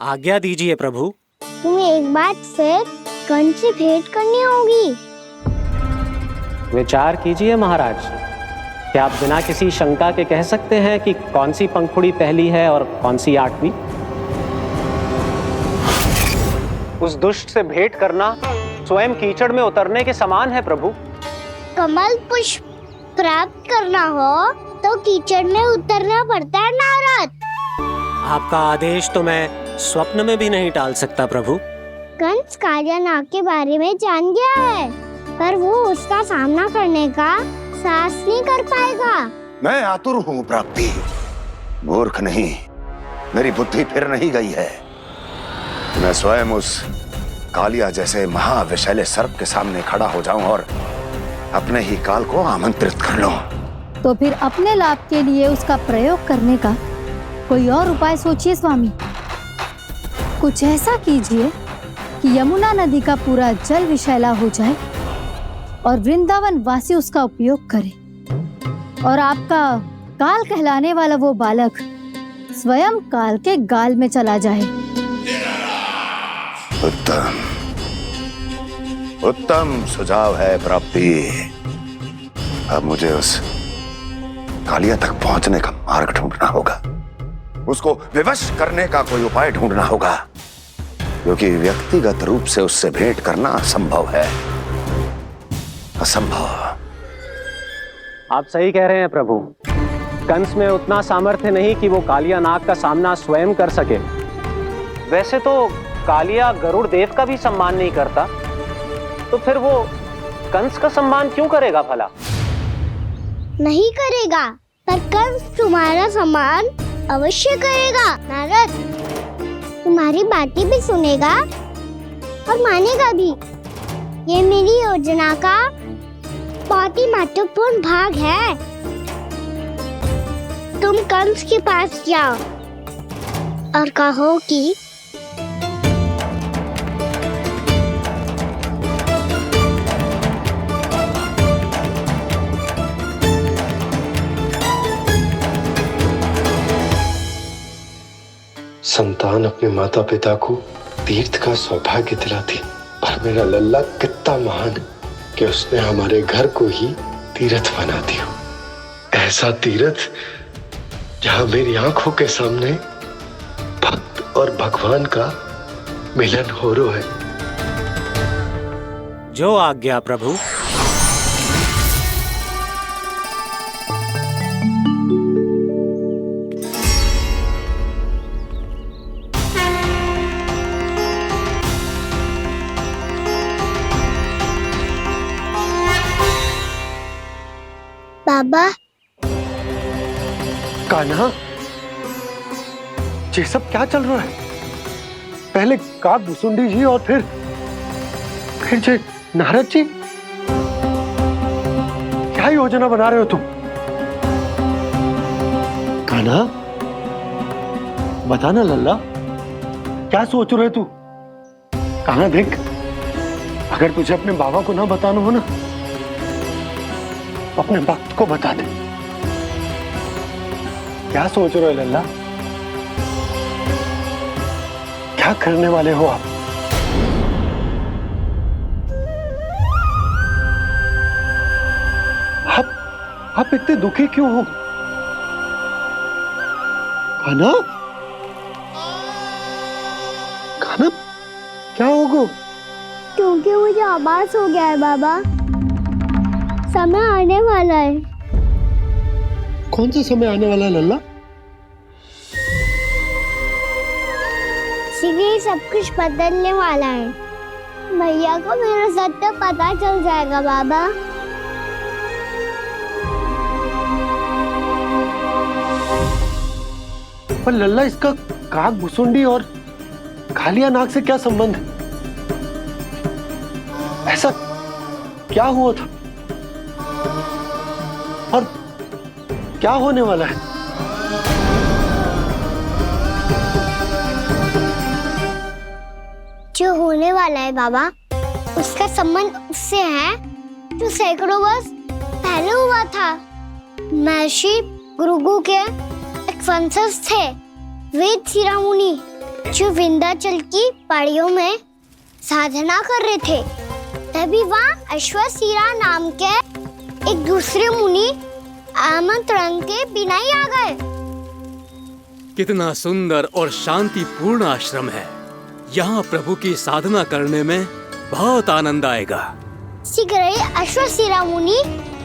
आज्ञा दीजिए प्रभु। तुम्हें एक बार फिर कंस से भेंट करनी होगी। विचार कीजिए महाराज, क्या आप बिना किसी शंका के कह सकते हैं कि कौन सी पंखुड़ी पहली है और कौन सी आठवीं? उस दुष्ट से भेंट करना स्वयं कीचड़ में उतरने के समान है प्रभु। कमल पुष्प प्राप्त करना हो तो कीचड़ में उतरना पड़ता है नारद। आपका आदेश तो मैं स्वप्न में भी नहीं टाल सकता प्रभु। कंस कालियानाग के बारे में जान गया है, पर वो उसका सामना करने का साहस नहीं कर पाएगा। मैं आतुर हूँ प्राप्ति, मूर्ख नहीं। मेरी बुद्धि फिर नहीं गई है। मैं स्वयं उस कालिया जैसे महाविषैले सर्प के सामने खड़ा हो जाऊं और अपने ही काल को आमंत्रित कर लूं। तो फिर अपने लाभ के लिए उसका प्रयोग करने का कोई और उपाय सोचिए स्वामी। कुछ ऐसा कीजिए कि यमुना नदी का पूरा जल विषैला हो जाए और वृंदावन वासी उसका उपयोग करे और आपका काल कहलाने वाला वो बालक स्वयं काल के गाल में चला जाए। उत्तम उत्तम सुझाव है प्राप्ति। अब मुझे उस कालिया तक पहुंचने का मार्ग ढूंढना होगा। उसको विवश करने का कोई उपाय ढूंढना होगा, क्योंकि व्यक्तिगत रूप से उससे भेंट करना असंभव है। असंभव। आप सही कह रहे हैं प्रभु। कंस में उतना सामर्थ्य नहीं कि वो कालिया नाग का सामना स्वयं कर सके। वैसे तो कालिया गरुड़ देव का भी सम्मान नहीं करता, तो फिर वो कंस का सम्मान क्यों करेगा भला? नहीं करेगा, पर कंस तुम्हारा सम्मान अवश्य करेगा नारद। तुम्हारी बातें भी सुनेगा और मानेगा भी। ये मेरी योजना का बहुत ही महत्वपूर्ण भाग है। तुम कंस के पास जाओ और कहो कि संतान अपने माता पिता को तीर्थ का सौभाग्य दिलाती, पर मेरा लल्ला कितना महान कि उसने हमारे घर को ही तीर्थ बना दिया। ऐसा तीर्थ जहां मेरी आंखों के सामने भक्त और भगवान का मिलन हो रहा है। जो आज्ञा प्रभु। बाबा, कान्हा, ये सब क्या चल रहा है? पहले काग भुसुंडी जी और फिर जे नारद जी। क्या योजना बना रहे हो तुम? कान्हा, बता ना लल्ला, क्या सोच रहे तू? कान्हा देख, अगर तुझे अपने बाबा को ना बताना हो ना, अपने भक्त को बता दे। क्या सोच रहे हो लल्ला? क्या करने वाले हो आप? आप इतने दुखी क्यों हो? कान्हा, कान्हा, क्या होगा? क्योंकि मुझे आभास हो गया है बाबा, समय आने वाला है। कौन सा समय आने वाला है लल्ला? शीघ्र सब कुछ बदलने वाला है। भैया को मेरा सत्य पता चल जाएगा बाबा। पर लल्ला, इसका काग भुसुंडी और कालिया नाग से क्या संबंध है? ऐसा क्या हुआ था और क्या होने वाला है? जो होने वाला है बाबा, उसका संबंध उससे है जो सैकड़ों वर्ष पहले हुआ था। महर्षि भृगु के एक वंशज थे वेद शिरोमणि। जो विंध्याचल की पहाड़ियों में साधना कर रहे थे, तभी वहाँ अश्वसीरा नाम के एक दूसरे मुनि आमंत्रण के बिना ही आ गए। कितना सुंदर और शांतिपूर्ण आश्रम है। यहाँ प्रभु की साधना करने में बहुत आनंद आएगा। शीघ्र ही अश्वसीरा मुनि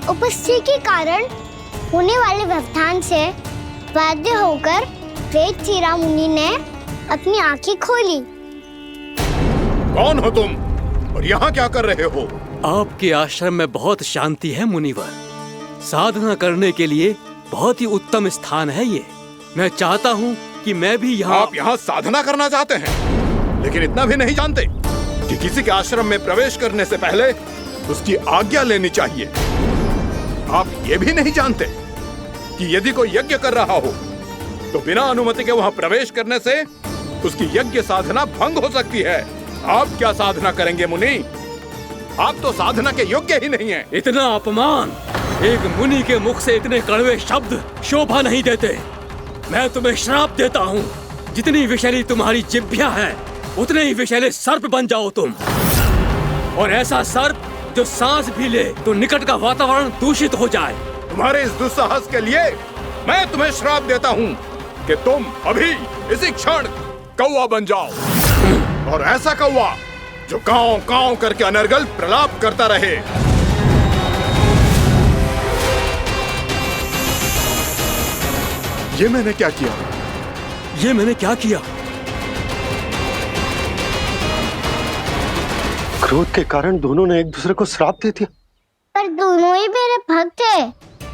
उपस्थिति के कारण होने वाले व्यवधान से बाध्य होकर वेदसीरा मुनि ने अपनी आंखें खोली। कौन हो तुम और यहाँ क्या कर रहे हो? आपके आश्रम में बहुत शांति है मुनिवर। साधना करने के लिए बहुत ही उत्तम स्थान है ये। मैं चाहता हूँ कि मैं भी यहाँ। आप यहाँ साधना करना चाहते हैं, लेकिन इतना भी नहीं जानते कि किसी के आश्रम में प्रवेश करने से पहले उसकी आज्ञा लेनी चाहिए। आप ये भी नहीं जानते कि यदि कोई यज्ञ कर रहा हो तो बिना अनुमति के वहाँ प्रवेश करने से उसकी यज्ञ साधना भंग हो सकती है। आप क्या साधना करेंगे मुनि? आप तो साधना के योग्य ही नहीं हैं। इतना अपमान! एक मुनि के मुख से इतने कड़वे शब्द शोभा नहीं देते। मैं तुम्हें श्राप देता हूँ, जितनी विषैली तुम्हारी जिह्वा है उतने ही विषैले सर्प बन जाओ तुम। और ऐसा सर्प जो सांस भी ले तो निकट का वातावरण दूषित हो जाए। तुम्हारे इस दुस्साहस के लिए मैं तुम्हें श्राप देता हूँ कि तुम अभी इसी क्षण कौवा बन जाओ, और ऐसा कौवा जो कांव कांव करके अनर्गल प्रलाप करता रहे। ये मैंने क्या किया? ये मैंने क्या किया? क्रोध के कारण दोनों ने एक दूसरे को श्राप दे दिया। पर दोनों ही मेरे भक्त थे,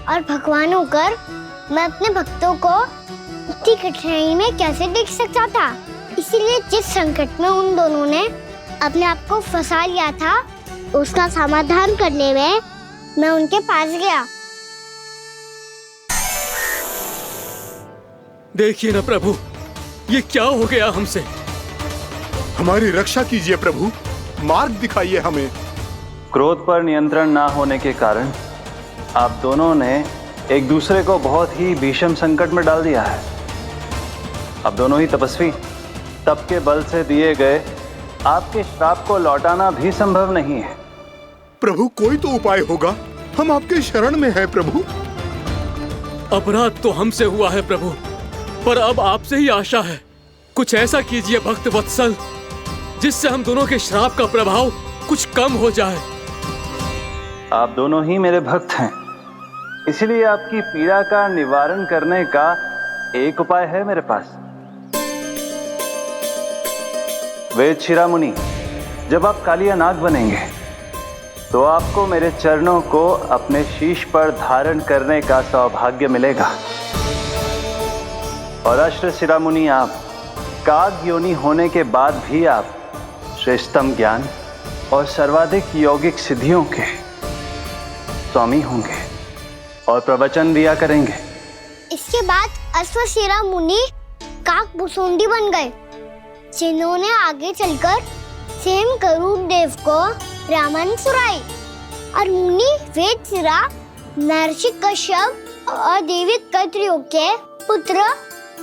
और भगवान होकर मैं अपने भक्तों को इतनी कठिनाई में कैसे देख सकता था। इसीलिए जिस संकट में उन दोनों ने अपने आप को फंसा लिया था, उसका समाधान करने में मैं उनके पास गया। देखिए ना प्रभु, ये क्या हो गया हमसे? हमारी रक्षा कीजिए प्रभु, मार्ग दिखाइए हमें। क्रोध पर नियंत्रण ना होने के कारण आप दोनों ने एक दूसरे को बहुत ही भीषण संकट में डाल दिया है। अब दोनों ही तपस्वी, तप के बल से दिए गए आपके श्राप को लौटाना भी संभव नहीं है। प्रभु कोई तो उपाय होगा, हम आपके शरण में हैं प्रभु। अपराध तो हमसे हुआ है प्रभु, पर अब आपसे ही आशा है। कुछ ऐसा कीजिए भक्त वत्सल, जिससे हम दोनों के श्राप का प्रभाव कुछ कम हो जाए। आप दोनों ही मेरे भक्त हैं, इसलिए आपकी पीड़ा का निवारण करने का एक उपाय है मेरे पास। वेदशिरा मुनि, जब आप कालिया नाग बनेंगे तो आपको मेरे चरणों को अपने शीश पर धारण करने का सौभाग्य मिलेगा। और अश्वशिरा मुनि, आप काग योनि होने के बाद भी आप श्रेष्ठतम ज्ञान और सर्वाधिक यौगिक सिद्धियों के स्वामी होंगे और प्रवचन दिया करेंगे। इसके बाद अश्वशिरा मुनि काकभुसुंडी बन गए, जिन्होंने आगे चलकर स्वयं गरुड़ देव को रामायण सुनाई। और मुनि वेदशिरा महर्षि कश्यप और देवी कत्रियों के पुत्र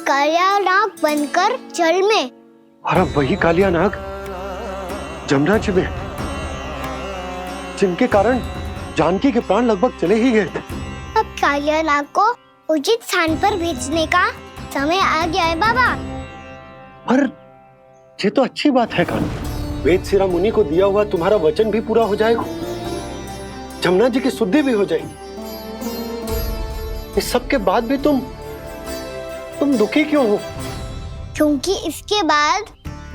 कालिया नाग बनकर जल में। और अब वही कालिया नाग जमुना जी में, जिनके कारण जानकी के प्राण लगभग चले ही गए थे। अब कालिया नाग को उचित स्थान पर भेजने का समय आ गया है बाबा। पर ये तो अच्छी बात है कान्हा, वेदशिरा मुनि को दिया हुआ तुम्हारा वचन भी पूरा हो जाएगा, जमुना जी की शुद्धि भी हो जाएगी। इस सब के बाद भी तुम दुखी क्यों हो? क्योंकि इसके बाद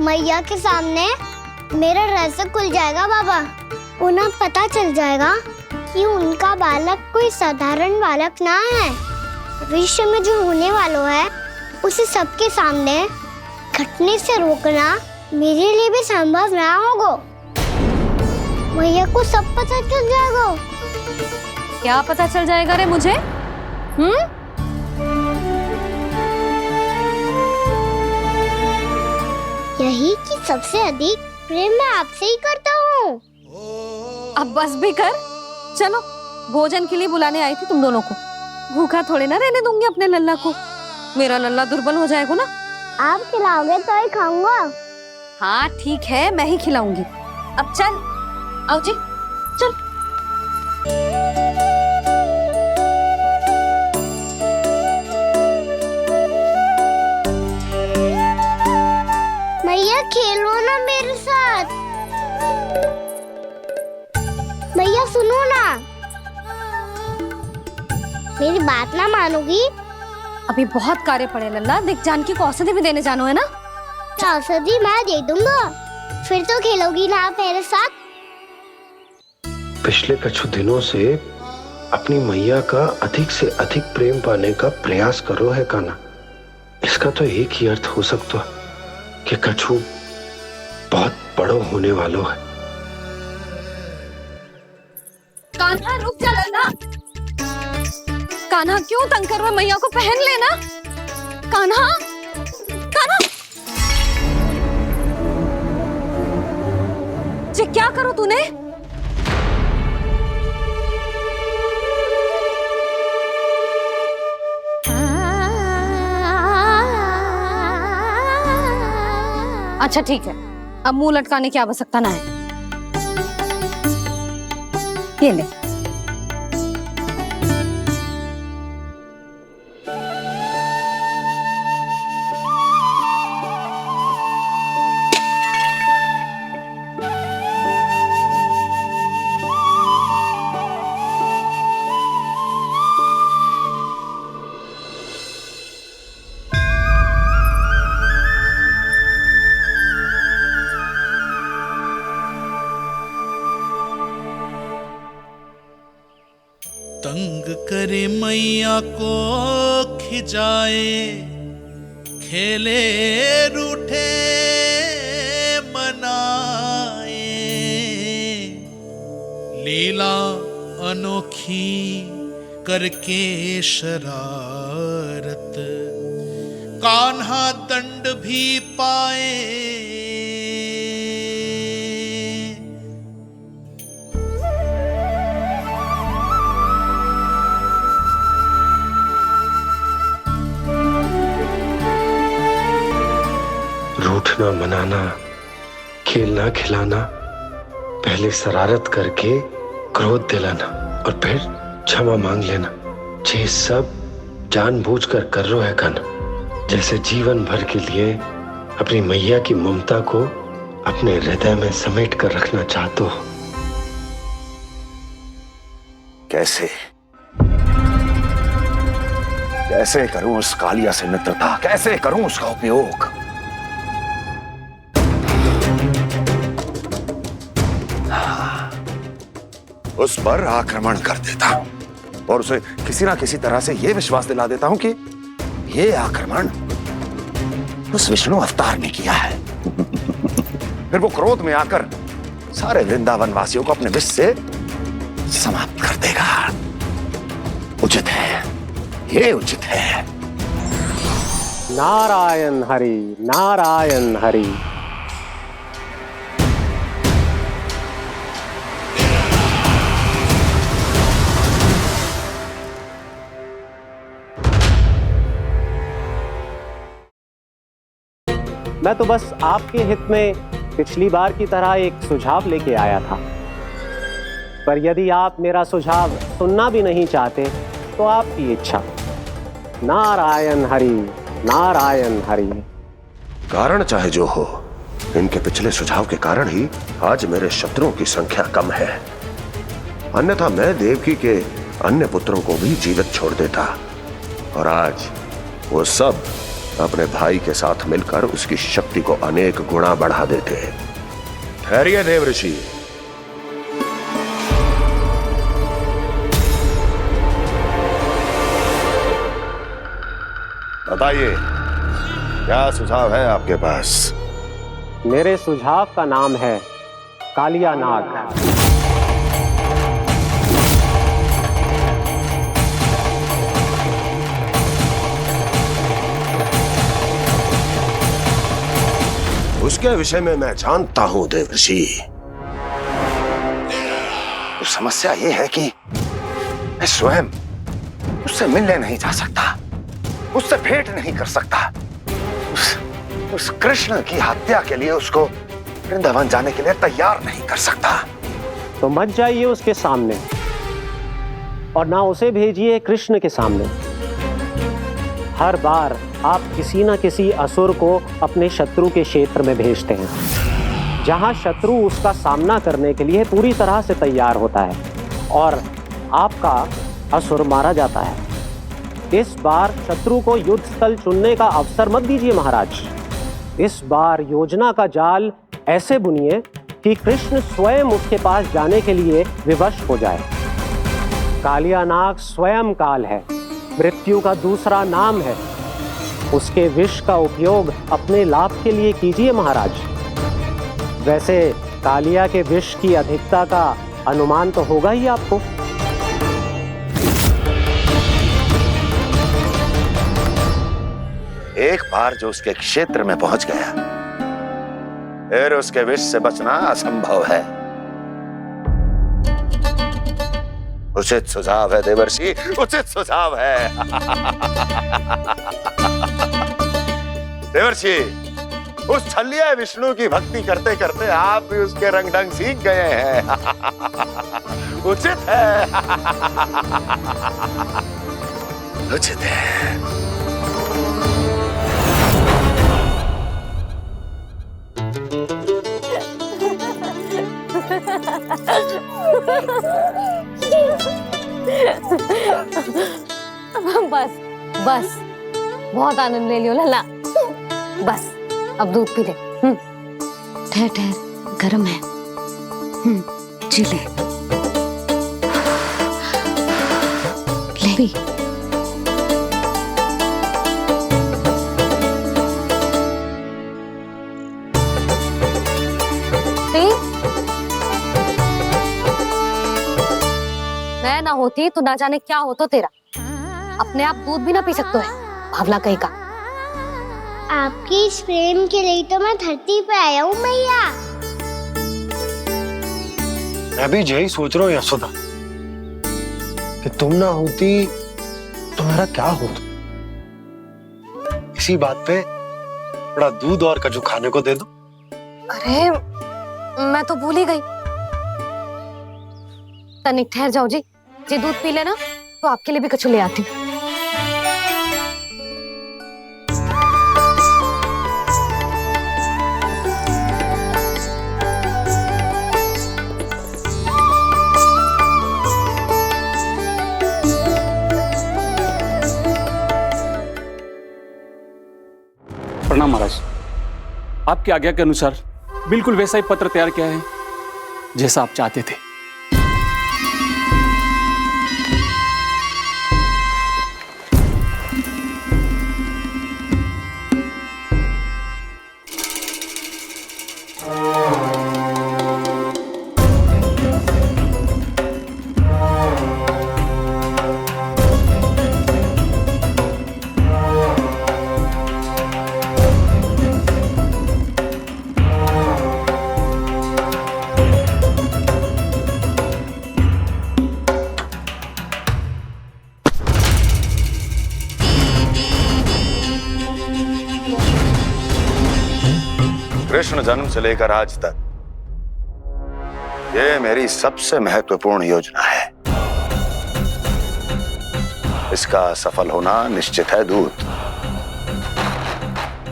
मैया के सामने मेरा रहस्य खुल जाएगा बाबा। उन्हें पता चल जाएगा कि उनका बालक कोई साधारण बालक ना है। भविष्य में जो होने वाला है उसे सबके सामने घटने से रोकना मेरे लिए भी संभव ना होगा। मैया को सब पता चल जाएगा। क्या पता चल जाएगा रे मुझे? यही कि सबसे अधिक प्रेम मैं आपसे ही करता हूँ। अब बस भी कर, चलो भोजन के लिए बुलाने आई थी तुम दोनों को। भूखा थोड़े ना रहने दूंगी अपने लल्ला को, मेरा लल्ला दुर्बल हो जाएगा ना। आप खिलाओगे तो ही खाऊंगा। हाँ ठीक है, मैं ही खिलाऊंगी। अब चल, आओ जी, चल। भैया खेलो ना मेरे साथ। भैया सुनो ना, मेरी बात ना मानोगी? अभी बहुत कार्य पड़े लल्ला, देख जानकी को औषधि भी देने जानो है ना। औषधि मैं दे दूंगा, फिर तो खेलोगी ना आप मेरे साथ? पिछले कुछ दिनों से अपनी मैया का अधिक से अधिक प्रेम पाने का प्रयास करो है कान्हा। इसका तो एक ही अर्थ हो सकता कि कछु बहुत बड़ो होने वालों है। कान्हा रुक जा लल्ला। कान्हा क्यों तंग कर रहा है? मैया को पहन लेना। कान्हा, कान्हा, ये क्या करो तूने? अच्छा ठीक है, अब मुंह लटकाने की आवश्यकता ना है। ये ले। तंग करे मैया को खिजाए, खेले रूठे मनाए, लीला अनोखी करके शरारत, कान्हा दंड भी पाए। रूठना मनाना, खेलना खिलाना, पहले शरारत करके क्रोध दिलाना और फिर क्षमा मांग लेना, ये सब जानबूझकर कर रहे है कान्हा। जैसे जीवन भर के लिए अपनी मैया की ममता को अपने हृदय में समेट कर रखना चाहते हो। कैसे कैसे करूं उस कालिया से मित्रता, कैसे करूं उसका उपयोग? उस पर आक्रमण कर देता हूं और उसे किसी ना किसी तरह से यह विश्वास दिला देता हूं कि यह आक्रमण उस विष्णु अवतार ने किया है। फिर वो क्रोध में आकर सारे वृंदावन वासियों को अपने विष से समाप्त कर देगा। उचित है, ये उचित है। नारायण हरि, नारायण हरि। मैं तो बस आपके हित में पिछली बार की तरह एक सुझाव लेके आया था, पर यदि आप मेरा सुझाव सुनना भी नहीं चाहते तो आपकी इच्छा। नारायण हरि, नारायण हरि। कारण चाहे जो हो, इनके पिछले सुझाव के कारण ही आज मेरे शत्रुओं की संख्या कम है। अन्यथा मैं देवकी के अन्य पुत्रों को भी जीवित छोड़ देता और आज वो सब अपने भाई के साथ मिलकर उसकी शक्ति को अनेक गुना बढ़ा देते। ठहरिए देव ऋषि। बताइए, क्या सुझाव है आपके पास? मेरे सुझाव का नाम है कालिया नाग। उसके विषय में मैं जानता हूं देवर्षि। तो समस्या यह है कि मैं स्वयं उससे मिलने नहीं जा सकता, उससे भेंट नहीं कर सकता, उस कृष्ण की हत्या के लिए उसको वृंदावन जाने के लिए तैयार नहीं कर सकता। तो मत जाइए उसके सामने और ना उसे भेजिए कृष्ण के सामने। हर बार आप किसी ना किसी असुर को अपने शत्रु के क्षेत्र में भेजते हैं, जहां शत्रु उसका सामना करने के लिए पूरी तरह से तैयार होता है और आपका असुर मारा जाता है। इस बार शत्रु को युद्ध स्थल चुनने का अवसर मत दीजिए महाराज। इस बार योजना का जाल ऐसे बुनिए कि कृष्ण स्वयं उसके पास जाने के लिए विवश हो जाए। कालिया नाग स्वयं काल है, मृत्यु का दूसरा नाम है। उसके विष का उपयोग अपने लाभ के लिए कीजिए महाराज। वैसे कालिया के विष की अधिकता का अनुमान तो होगा ही आपको। एक बार जो उसके क्षेत्र में पहुंच गया, फिर उसके विष से बचना असंभव है। उचित सुझाव है देवर्षि, उचित सुझाव है। देवर्षि, उस छलिया विष्णु की भक्ति करते करते आप भी उसके रंग ढंग सीख गए हैं। उचित है। उचित है। बस बस, बहुत आनंद ले लियो लल्ला। बस अब दूध पी ले। ठहर ठहर, गर्म है। जी ले ले पी। मैं ना होती तो ना जाने क्या होता तेरा। अपने आप दूध भी ना पी सकते है, भावला कहीं का। आपकी इस प्रेम के लिए तो मैं धरती पे आया हूँ मैया। मैं भी यही सोच रहा हूँ यशोदा कि तुम ना होती तो मेरा क्या होता। इसी बात पे थोड़ा दूध और कजू खाने को दे दो। अरे मैं तो भूल ही गई। तनिक ठहर जाओ जी, दूध पी लेना तो आपके लिए भी कछु ले आती हूँ। प्रणाम महाराज। आपकी आज्ञा के अनुसार बिल्कुल वैसा ही पत्र तैयार किया है जैसा आप चाहते थे। कृष्ण जन्म से लेकर आज तक ये मेरी सबसे महत्वपूर्ण योजना है। इसका सफल होना निश्चित है दूत,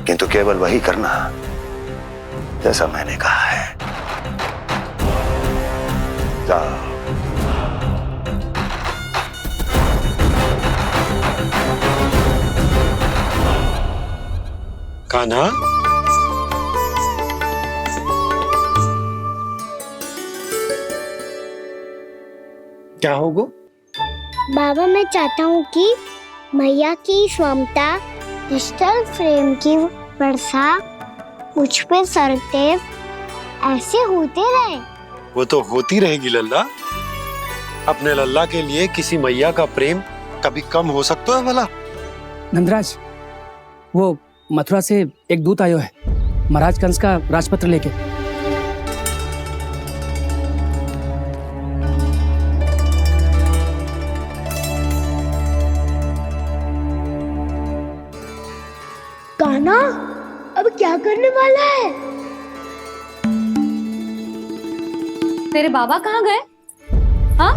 किंतु केवल वही करना जैसा मैंने कहा है। जाओ। कान्हा, क्या होगा? बाबा मैं चाहता हूँ कि मैया की स्वमता क्रिस्टल फ्रेम की वर्षा मुझ पे सरते ऐसे होते रहे। वो तो होती रहेगी लल्ला। अपने लल्ला के लिए किसी मैया का प्रेम कभी कम हो सकता है भला? नंदराज, वो मथुरा से एक दूत आयो है महाराज कंस का राजपत्र लेके। कान्हा, अब क्या वाला है। तेरे बाबा कहाँ गए? हाँ?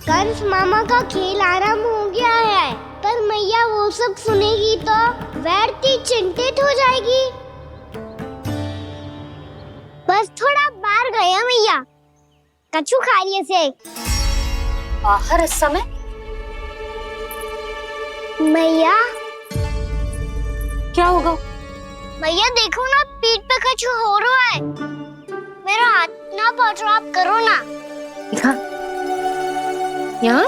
कंस मामा का खेल आरंभ हो गया है, पर मैया वो सब सुनेगी तो व्यर्थ चिंतित हो जाएगी। बस थोड़ा बाहर गया मैया, कछु खा लिए से। बाहर इस समय? मैया क्या होगा? मैया देखो ना, पीठ पे कछु हो रहा है। मेरा हाथ ना पहुंचो, आप करो ना। दिखा यहाँ।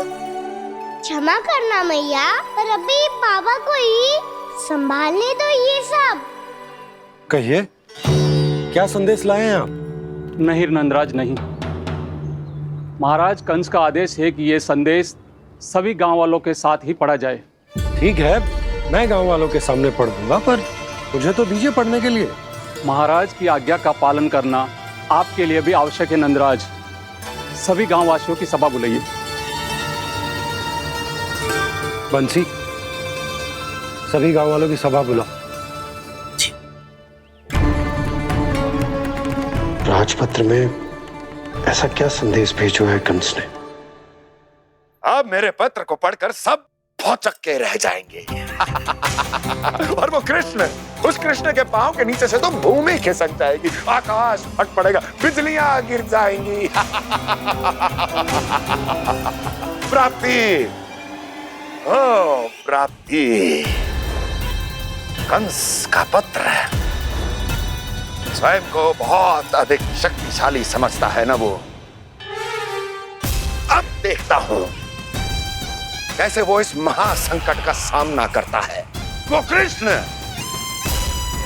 क्षमा करना मैया, पर अभी बाबा को ही संभालने दो ये सब। कहिए, क्या संदेश लाए हैं आप? नहीं नंदराज, नहीं। महाराज, कंस का आदेश है कि ये संदेश सभी गांव वालों के साथ ही पढ़ा जाए। ठीक है, मैं गांव वालों के सामने पढ़ दूंगा, पर मुझे तो दीजिए पढ़ने के लिए। महाराज की आज्ञा का पालन करना आपके लिए भी आवश्यक है नंदराज। सभी गांव वासियों की सभा बुलाइए। बंसी, सभी गांव वालों की सभा बुलाओ। राजपत्र में ऐसा क्या संदेश भेजो है कंस ने? अब मेरे पत्र को पढ़कर सब भौचक के रह जाएंगे। और वो कृष्ण, उस कृष्ण के पांव के नीचे से तो भूमि खिसक जाएगी, आकाश फट पड़ेगा, बिजलियां गिर जाएंगी। प्राप्ति, ओ प्राप्ति, कंस का पत्र। स्वयं को बहुत अधिक शक्तिशाली समझता है ना वो। अब देखता हूं कैसे वो इस महासंकट का सामना करता है। वो कृष्ण,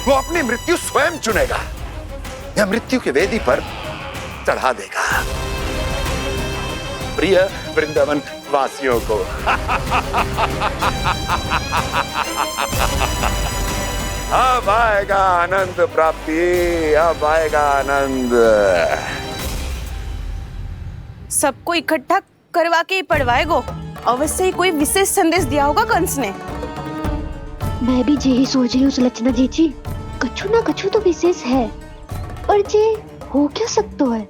वो अपनी मृत्यु स्वयं चुनेगा या मृत्यु की वेदी पर चढ़ा देगा प्रिय वृंदावन वासियों को। अब आएगा आनंद प्राप्ति, अब आएगा आनंद। सबको इकट्ठा करवा के ही पढ़वाएगो। अवश्य ही कोई विशेष संदेश दिया होगा कंस ने। मैं भी यही सोच रही हूँ सुलक्षणा जी, कछु ना कछु तो विशेष है, पर जे हो क्या सकता है?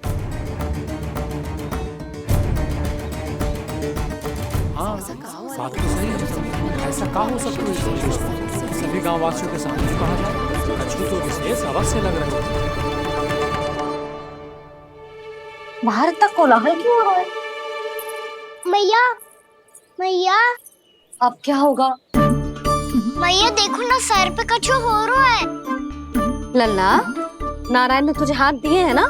हाँ, बात तो सही है। ऐसा क्या हो सकता है? सभी गांव वासियों के सामने कहा जाए, कछु तो विशेष अवश्य लग रहा है। बाहर तक कोलाहल क्यों हो रहा है? मैया, मैया, अब क्या होगा? मैया देखो ना, सर पे कछु हो रहा है। लल्ला, नारायण ने तुझे हाथ दिए हैं ना?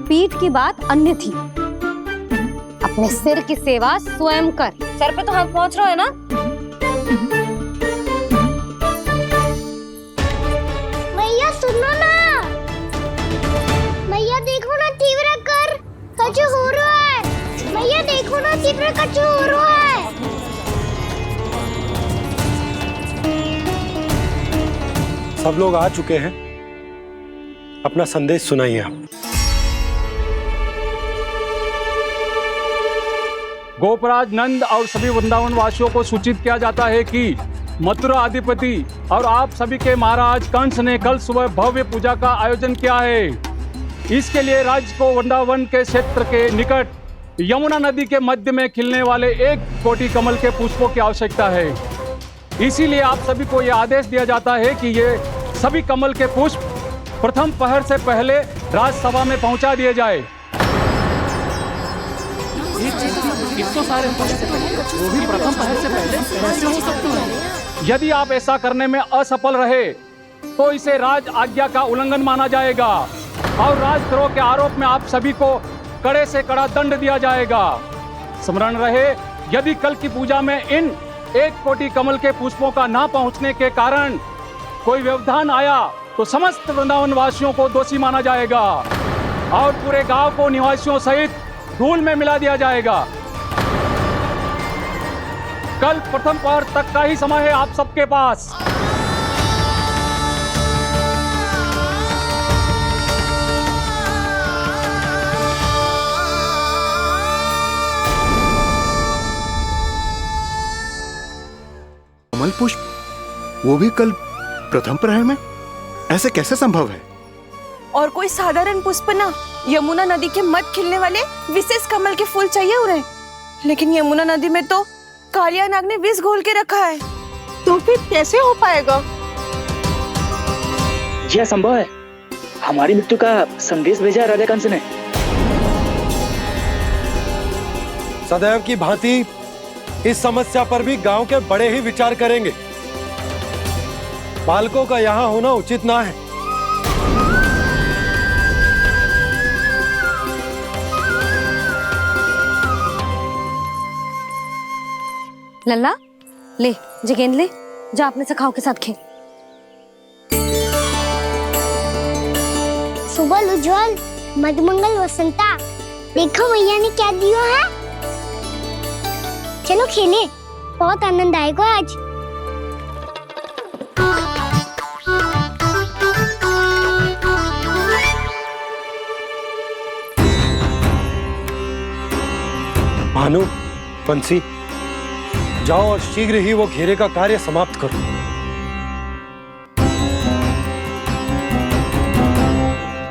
पीठ की बात अन्य थी। अपने सिर की सेवा स्वयं कर। सर पे तो हाथ पहुंच रहा है ना? मैया सुनो ना, मैया देखो ना, तीव्र कर कछु हो रहा है। मैया देखो ना, तीव्र कछु हो रहा है। सब लोग आ चुके हैं, अपना संदेश सुनाइए आप। गोपराज नंद और सभी वृंदावन वासियों को सूचित किया जाता है कि मथुरा अधिपति और आप सभी के महाराज कंस ने कल सुबह भव्य पूजा का आयोजन किया है। इसके लिए राज्य को वृंदावन के क्षेत्र के निकट यमुना नदी के मध्य में खिलने वाले 1 कोटि कमल के पुष्पों की आवश्यकता है। इसीलिए आप सभी को यह आदेश दिया जाता है कि ये सभी कमल के पुष्प प्रथम पहर से पहले राजसभा में पहुंचा दिए जाए। तो सारे वो भी प्रथम पहर से पहले कैसे हो सकते हैं? यदि आप ऐसा करने में असफल रहे तो इसे राज आज्ञा का उल्लंघन माना जाएगा और राजद्रोह के आरोप में आप सभी को कड़े से कड़ा दंड दिया जाएगा। स्मरण रहे, यदि कल की पूजा में इन 1 कोटि कमल के पुष्पों का ना पहुंचने के कारण कोई व्यवधान आया तो समस्त वृंदावन वासियों को दोषी माना जाएगा और पूरे गांव को निवासियों सहित धूल में मिला दिया जाएगा। कल प्रथम पहर तक का ही समय है आप सबके पास। कमल पुष्प, वो भी कल प्रथम प्रहर में? ऐसे कैसे संभव है? और कोई साधारण पुष्प ना, यमुना नदी के मध्य खिलने वाले विशेष कमल के फूल चाहिए उन्हें। लेकिन यमुना नदी में तो कालिया नाग ने विष घोल के रखा है, तो फिर कैसे हो पाएगा? यह संभव है। हमारी मृत्यु का संदेश भेजा राजा कंस ने। सदैव की भांति इस समस्या पर भी गांव के बड़े ही विचार करेंगे। बालकों का यहाँ होना उचित ना है। लल्ला ले, जे गेंद ले, जा अपने सखाओं के साथ खेल। सुबह उज्जवल, मधुमंगल वसंता, देखो मैया ने क्या दिया है। चलो खेले, बहुत आनंद आएगा आज। भानु, बंसी, जाओ और शीघ्र ही वो घेरे का कार्य समाप्त करो।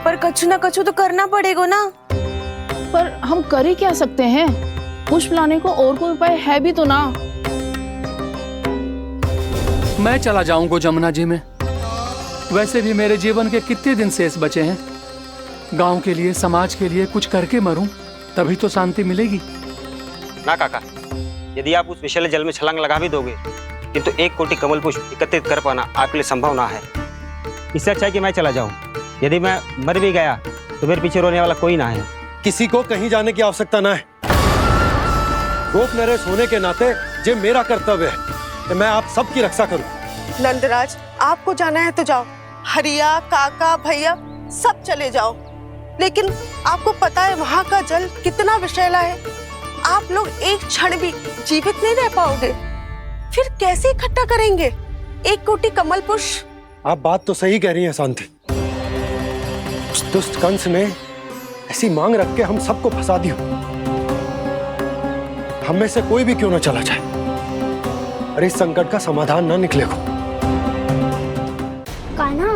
पर कछु ना कछु तो करना पड़ेगा ना। पर हम कर ही क्या सकते हैं? पुष्प लाने को और कोई उपाय है भी तो ना। मैं चला जाऊंगा जमुना जी में। वैसे भी मेरे जीवन के कितने दिन शेष बचे हैं। गांव के लिए, समाज के लिए कुछ करके मरूं, तभी तो शांति मिलेगी। ना काका, यदि आप उस विषैले जल में छलांग लगा भी दोगे, किंतु 1 कोटि कमल पुष्प एकत्रित कर पाना आपके लिए संभव ना है। इससे अच्छा है कि मैं चला जाऊं। यदि मैं मर भी गया तो मेरे पीछे रोने वाला कोई ना है। किसी को कहीं जाने की आवश्यकता ना है। गोप नरेश होने के नाते ये मेरा कर्तव्य है कि मैं आप सबकी रक्षा करूं। नंदराज, आपको जाना है तो जाओ। हरिया, काका, भैया सब चले जाओ। लेकिन आपको पता है वहाँ का जल कितना विषैला है। आप लोग एक क्षण भी जीवित नहीं रह पाओगे। फिर कैसे इकट्ठा करेंगे 1 कोटि कमल पुष्प? आप बात तो सही कह रही हैं शांति। उस दुष्ट कंस ने ऐसी मांग रख के हम सबको फंसा दिया। हम में से कोई भी क्यों ना चला जाए और इस संकट का समाधान ना निकले को। कान्हा,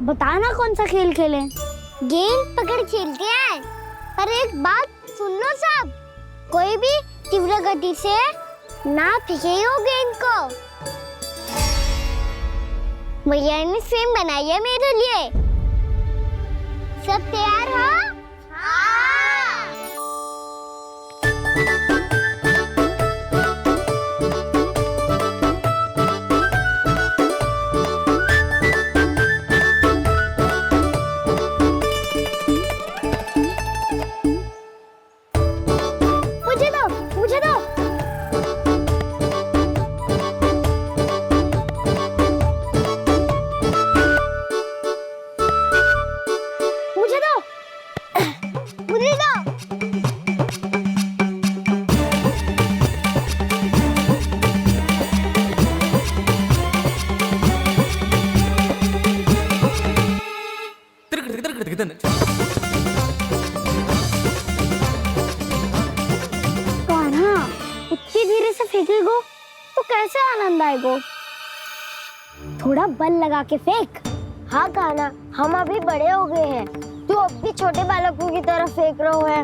बताना कौन सा खेल खेलें? गेंद पकड़ खेलते हैं। पर एक बात सुन लो सब, कोई भी तीव्र गति से ना फेंकेगा गेंद को। भैया ने फ्रेम बनाई है मेरे लिए। सब तैयार हो? मुझे दो, मुझे दो। मुझे दो, मुझे दो। कान्हा, इतनी धीरे से फेंकेगो तो कैसे आनंद आएगो? थोड़ा बल लगा के फेंक। हाँ कान्हा, हम अभी बड़े हो गए हैं, तू अब भी छोटे बालकों की तरह फेंक रहा है।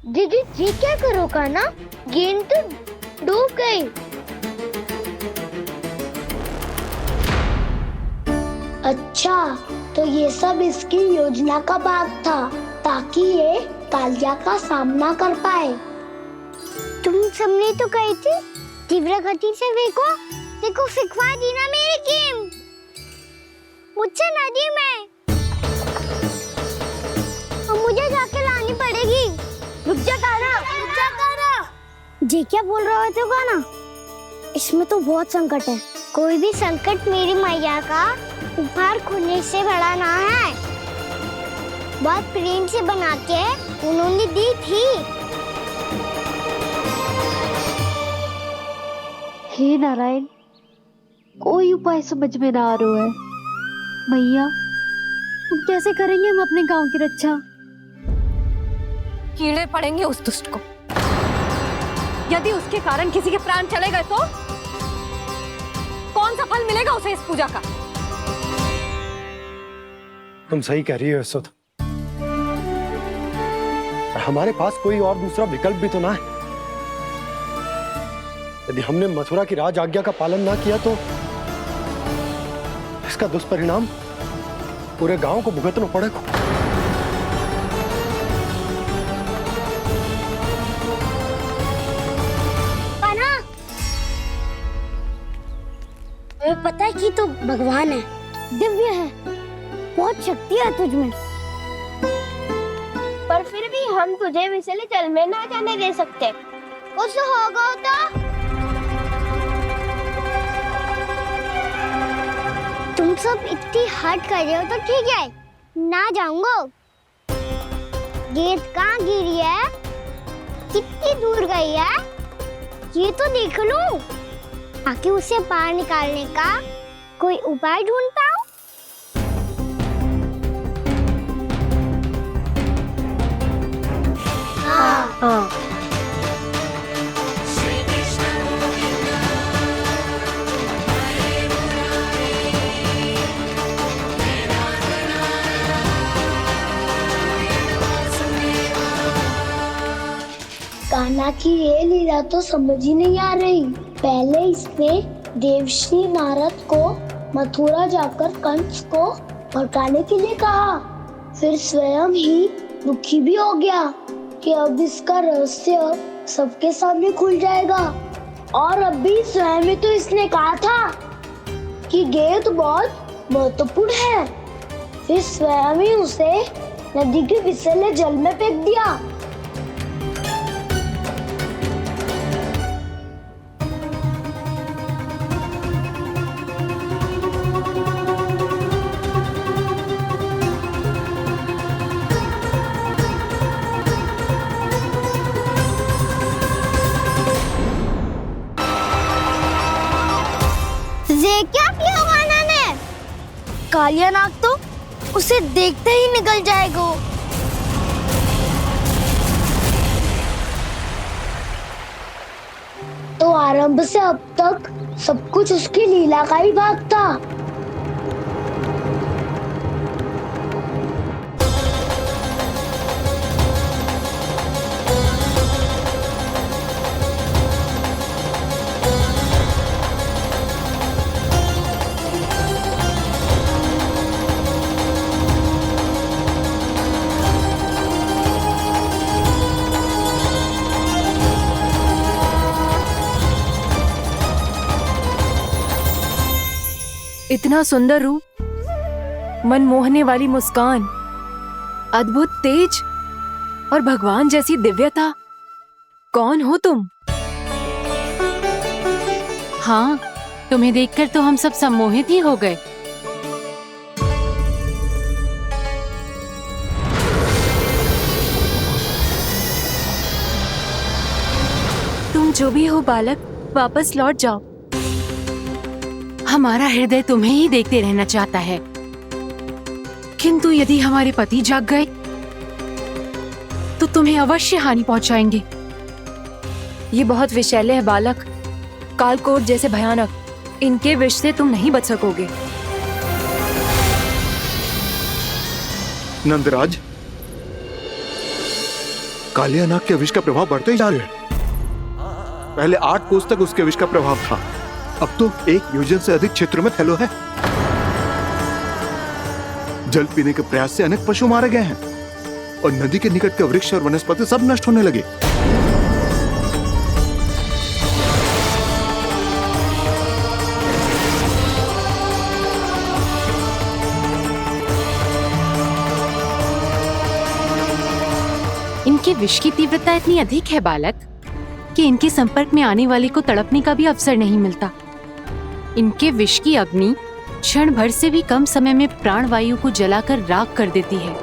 दीदी जी क्या करो कान्हा? गेंद तो डूब गई। अच्छा, तो ये सब इसकी योजना का भाग था ताकि ये कालिया का सामना कर पाए। तुम सबने तो कही थी तीव्र गति से फेंको। देखो फिकवा दी ना मेरी गेम। मुझसे नदी में। अब मुझे जाके लानी पड़ेगी। रुक जा कान्हा, रुक जा कान्हा। जी क्या बोल रहे थे कान्हा? इसमें तो बहुत संकट है। कोई भी संकट मेरी मैया का उपहार खोने से बड़ा ना है। बहुत प्रेम से बना के उन्होंने दी थी। हे नारायण, कोई उपाय समझ में ना आ रहा है। मैया, हम कैसे करेंगे हम अपने गांव की रक्षा? कीड़े पड़ेंगे उस दुष्ट को। यदि उसके कारण किसी के प्राण चले गए तो कौन सा फल मिलेगा उसे इस पूजा का? तुम सही कह रही हो यशोद। हमारे पास कोई और दूसरा विकल्प भी तो ना है। यदि हमने मथुरा की राज आज्ञा का पालन ना किया तो इसका दुष्परिणाम पूरे गांव को भुगतना पड़ेगा। हमें पता है कि तू भगवान है, दिव्य है, बहुत शक्ति है तुझ में, पर फिर भी हम तुझे विषैले जल में ना जाने दे सकते। कुछ होगा तो तुम सब इतनी हट कर रहे हो तो ठीक है, ना जाऊंगा। गेंद कहाँ गिरी है, कितनी दूर गई है, ये तो देख लूं, ताकि उसे बाहर निकालने का कोई उपाय ढूंढता हूँ। हाँ। कान्हा की ये लीला तो समझ ही नहीं आ रही। पहले इसने देवर्षि नारद को मथुरा जाकर कंस को भड़काने के लिए कहा, फिर स्वयं ही दुखी भी हो गया कि अब इसका रहस्य सबके सामने खुल जाएगा। और अभी स्वयं ही तो इसने कहा था कि गेंद बहुत महत्वपूर्ण है, फिर स्वयं ही उसे नदी के विषैले जल में फेंक दिया। क्या किया कान्हा ने? कालिया नाग तो उसे देखते ही निकल जाएगा। तो आरंभ से अब तक सब कुछ उसकी लीला का ही भाग था। इतना सुंदर रूप, मन मोहने वाली मुस्कान, अद्भुत तेज और भगवान जैसी दिव्यता। कौन हो तुम? हाँ, तुम्हें देखकर तो हम सब सम्मोहित ही हो गए। तुम जो भी हो बालक, वापस लौट जाओ। हमारा हृदय तुम्हें ही देखते रहना चाहता है, किंतु यदि हमारे पति जाग गए तो तुम्हें अवश्य हानि पहुंचाएंगे। ये बहुत विषैले है बालक, कालकोट जैसे भयानक, इनके विष से तुम नहीं बच सकोगे। नंदराज, कालिया नाग के विष का प्रभाव बढ़ते ही जा रहा है। पहले 8 कोस तक उसके विष का प्रभाव था, अब तो 1 योजन से अधिक क्षेत्र में फैलो है। जल पीने के प्रयास से अनेक पशु मारे गए हैं और नदी के निकट के वृक्ष और वनस्पति सब नष्ट होने लगे। इनके विष की तीव्रता इतनी अधिक है बालक कि इनके संपर्क में आने वाले को तड़पने का भी अवसर नहीं मिलता। इनके विष की अग्नि क्षण भर से भी कम समय में प्राणवायु को जलाकर राख कर देती है।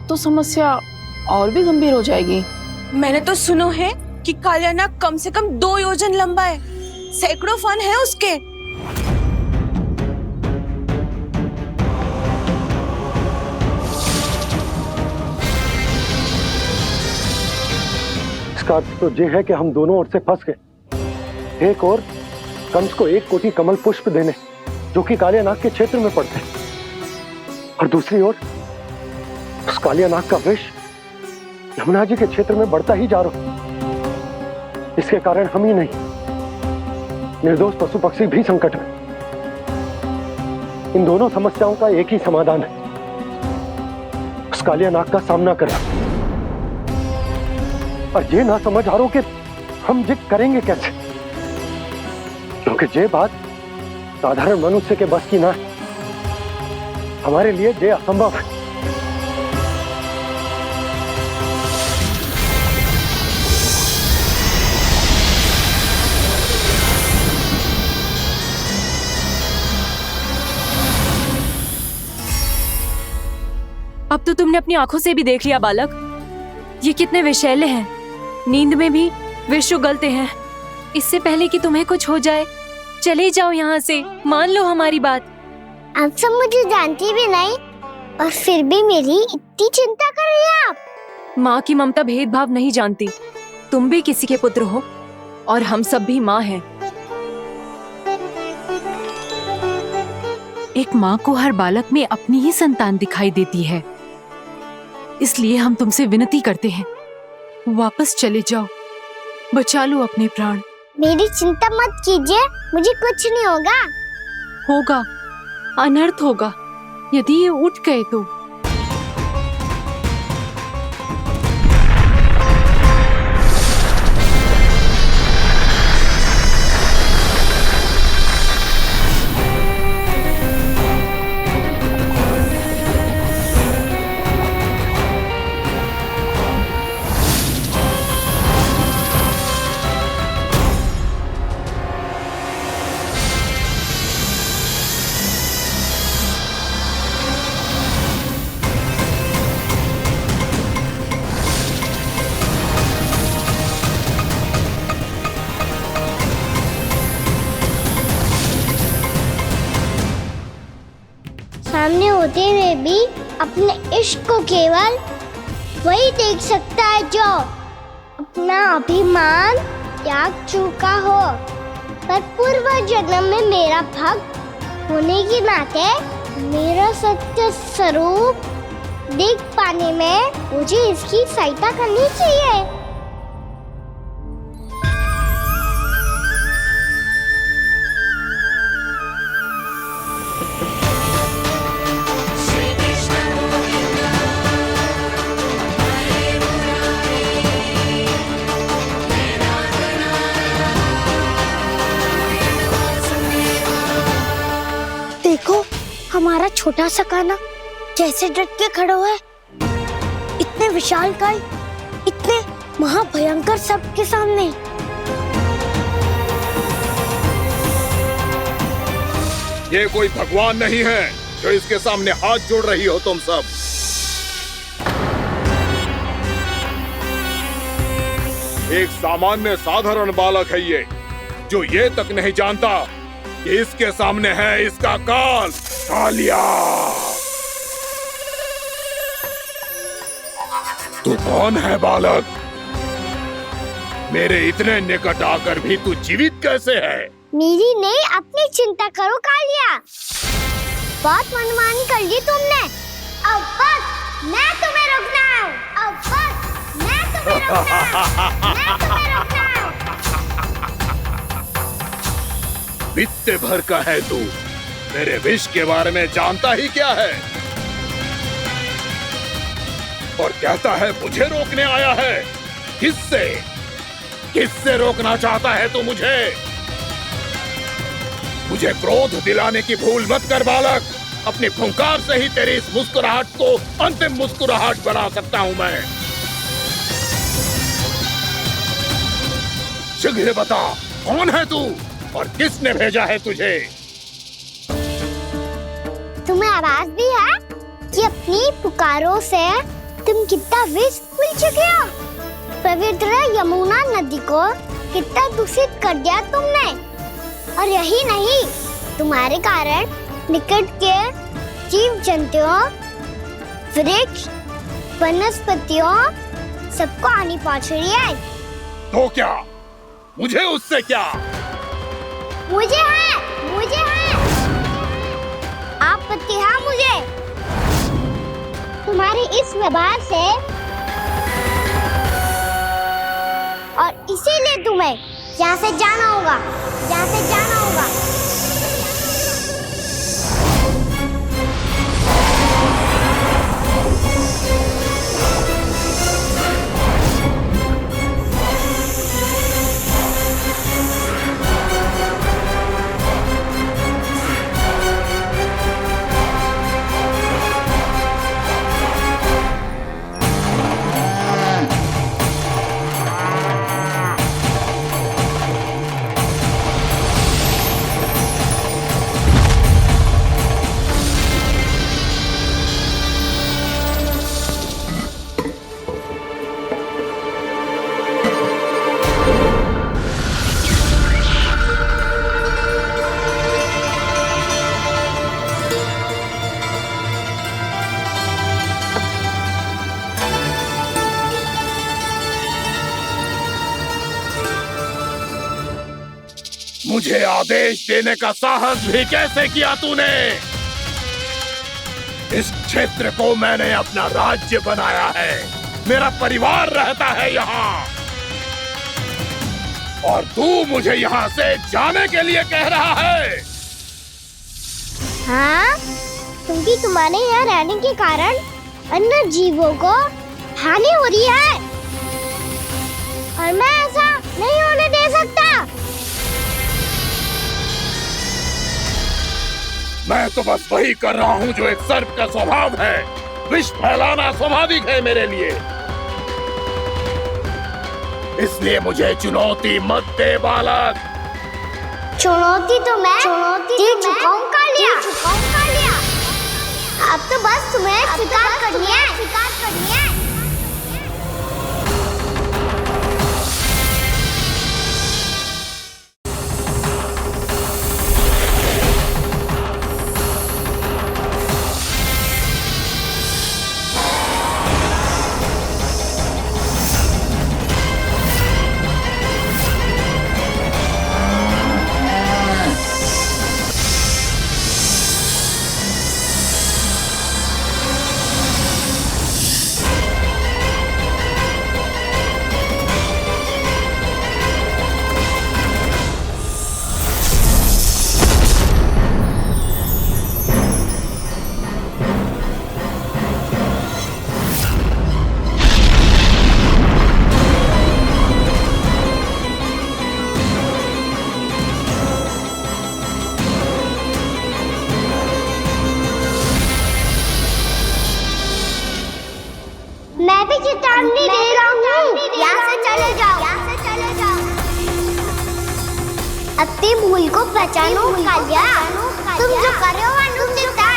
तो समस्या और भी गंभीर हो जाएगी। मैंने तो सुनो है कि कालियानाग कम से कम 2 योजन लंबा है, सैकड़ों फन है उसके। इसका अर्थ तो ये है कि हम दोनों ओर से फंस गए। एक और कंस को 1 कोटि कमल पुष्प देने जो कि कालियानाग के क्षेत्र में पड़ते हैं, और दूसरी ओर उस कालियानाग का विष यमुना जी के क्षेत्र में बढ़ता ही जा रहा। इसके कारण हम ही नहीं, निर्दोष पशु पक्षी भी संकट में। इन दोनों समस्याओं का एक ही समाधान है, उस कालियानाग का सामना करना। और ये ना समझ आ रहा कि हम ये करेंगे कैसे, क्योंकि ये बात साधारण मनुष्य के बस की ना है। हमारे लिए ये असंभव है। अब तो तुमने अपनी आंखों से भी देख लिया बालक, ये कितने विषैले हैं। नींद में भी विष उगलते हैं। इससे पहले कि तुम्हें कुछ हो जाए, चले जाओ यहाँ से, मान लो हमारी बात। आप सब मुझे जानती भी नहीं और फिर भी मेरी इतनी चिंता कर रही हैं आप। माँ की ममता भेदभाव नहीं जानती। तुम भी किसी के पुत्र हो और हम सब भी माँ हैं। एक माँ को हर बालक में अपनी ही संतान दिखाई देती है, इसलिए हम तुमसे विनती करते हैं, वापस चले जाओ, बचा लो अपने प्राण। मेरी चिंता मत कीजिए, मुझे कुछ नहीं होगा। होगा, अनर्थ होगा यदि ये उठ गए तो। सामने होते हुए भी अपने इश्क को केवल वही देख सकता है जो अपना अभिमान त्याग चुका हो। पर पूर्व जन्म में मेरा भक्त होने के नाते मेरा सत्य स्वरूप देख पाने में मुझे इसकी सहायता करनी चाहिए। देखो हमारा छोटा सा कान्हा कैसे डट के खड़ा है, इतने विशालकाय, इतने महाभयंकर सबके सामने। ये कोई भगवान नहीं है जो इसके सामने हाथ जोड़ रही हो तुम सब। एक सामान्य साधारण बालक है ये, जो ये तक नहीं जानता कि इसके सामने है इसका काल, कालिया। तू कौन है बालक? मेरे इतने निकट आकर भी तू जीवित कैसे है? मेरी नहीं, अपनी चिंता करो कालिया। बहुत मनमानी कर ली तुमने। अब बस मैं तुम्हें रोकना हूँ। अब बस मैं तुम्हें रोकना हूँ। मैं तुम्हें रोकना हूँ। बित्ते भर का है तू, मेरे विष के बारे में जानता ही क्या है? और कहता है मुझे रोकने आया है। किससे? किससे रोकना चाहता है तू मुझे? मुझे क्रोध दिलाने की भूल मत कर बालक। अपनी फुंकार से ही तेरी इस मुस्कुराहट को अंतिम मुस्कुराहट बना सकता हूं मैं। शीघ्र बता, कौन है तू और किसने भेजा है तुझे? तुम्हें आवाज भी है कि अपनी पुकारों से तुम कितना विष भूल चुके हो? पवित्र यमुना नदी को कितना दूषित कर दिया तुमने। और यही नहीं, तुम्हारे कारण निकट के जीव जंतुओं, वृक्ष, वनस्पतियों सबको हानि पहुंच रही है। तो क्या? मुझे उससे क्या? मुझे है आपत्ति है मुझे तुम्हारे इस व्यवहार से, और इसीलिए तुम्हें यहाँ से जाना होगा। मुझे आदेश देने का साहस भी कैसे किया तूने? इस क्षेत्र को मैंने अपना राज्य बनाया है, मेरा परिवार रहता है यहाँ, और तू मुझे यहाँ से जाने के लिए कह रहा है? हाँ, क्योंकि तुम्हारे यहाँ रहने के कारण अन्य जीवों को हानि हो रही है, और मैं ऐसा नहीं होने दे सकता। मैं तो बस वही कर रहा हूँ जो एक सर्प का स्वभाव है। विष फैलाना स्वाभाविक है मेरे लिए, इसलिए मुझे चुनौती मत दे बालक। चुनौती तो मैं दे चुका हूँ कालिया। अब तो बस तुम्हें स्वीकार करनी है। मैं भी चेतावनी दे रहा हूँ, यहाँ से चले जाओ। अपनी भूल को पहचानो कालिया, तुम जो कर रहे हो अनुचित है।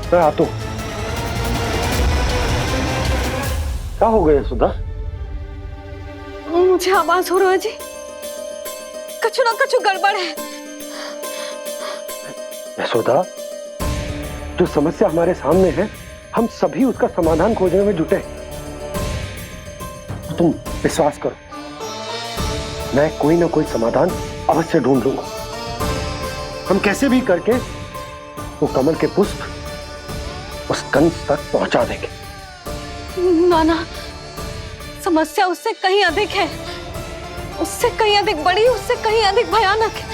मैं आता हूँ। क्या हो गया सुधा? मुझे आवाज हो रहा है जी, कछु ना कछु गड़बड़ है। यशोदा, जो समस्या हमारे सामने है, हम सभी उसका समाधान खोजने में जुटे। तो तुम विश्वास करो, मैं कोई ना कोई समाधान अवश्य ढूंढ लूंगा। हम कैसे भी करके वो कमल के पुष्प उस कंस तक पहुंचा देंगे। नाना, समस्या उससे कहीं अधिक है, उससे कहीं अधिक बड़ी, उससे कहीं अधिक भयानक है।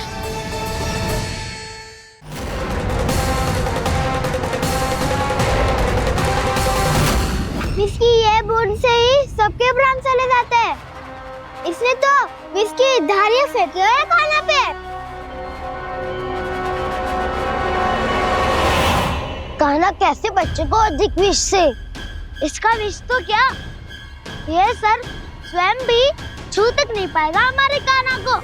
इसकी ये बूंद से ही सबके प्राण चले जाते हैं। इसने तो विष की धारियां फेंकी है कान्हा पे। कान्हा कैसे बच्चे को अधिक विष से? इसका विष तो क्या, ये सर स्वयं भी छू तक नहीं पाएगा हमारे कान्हा को।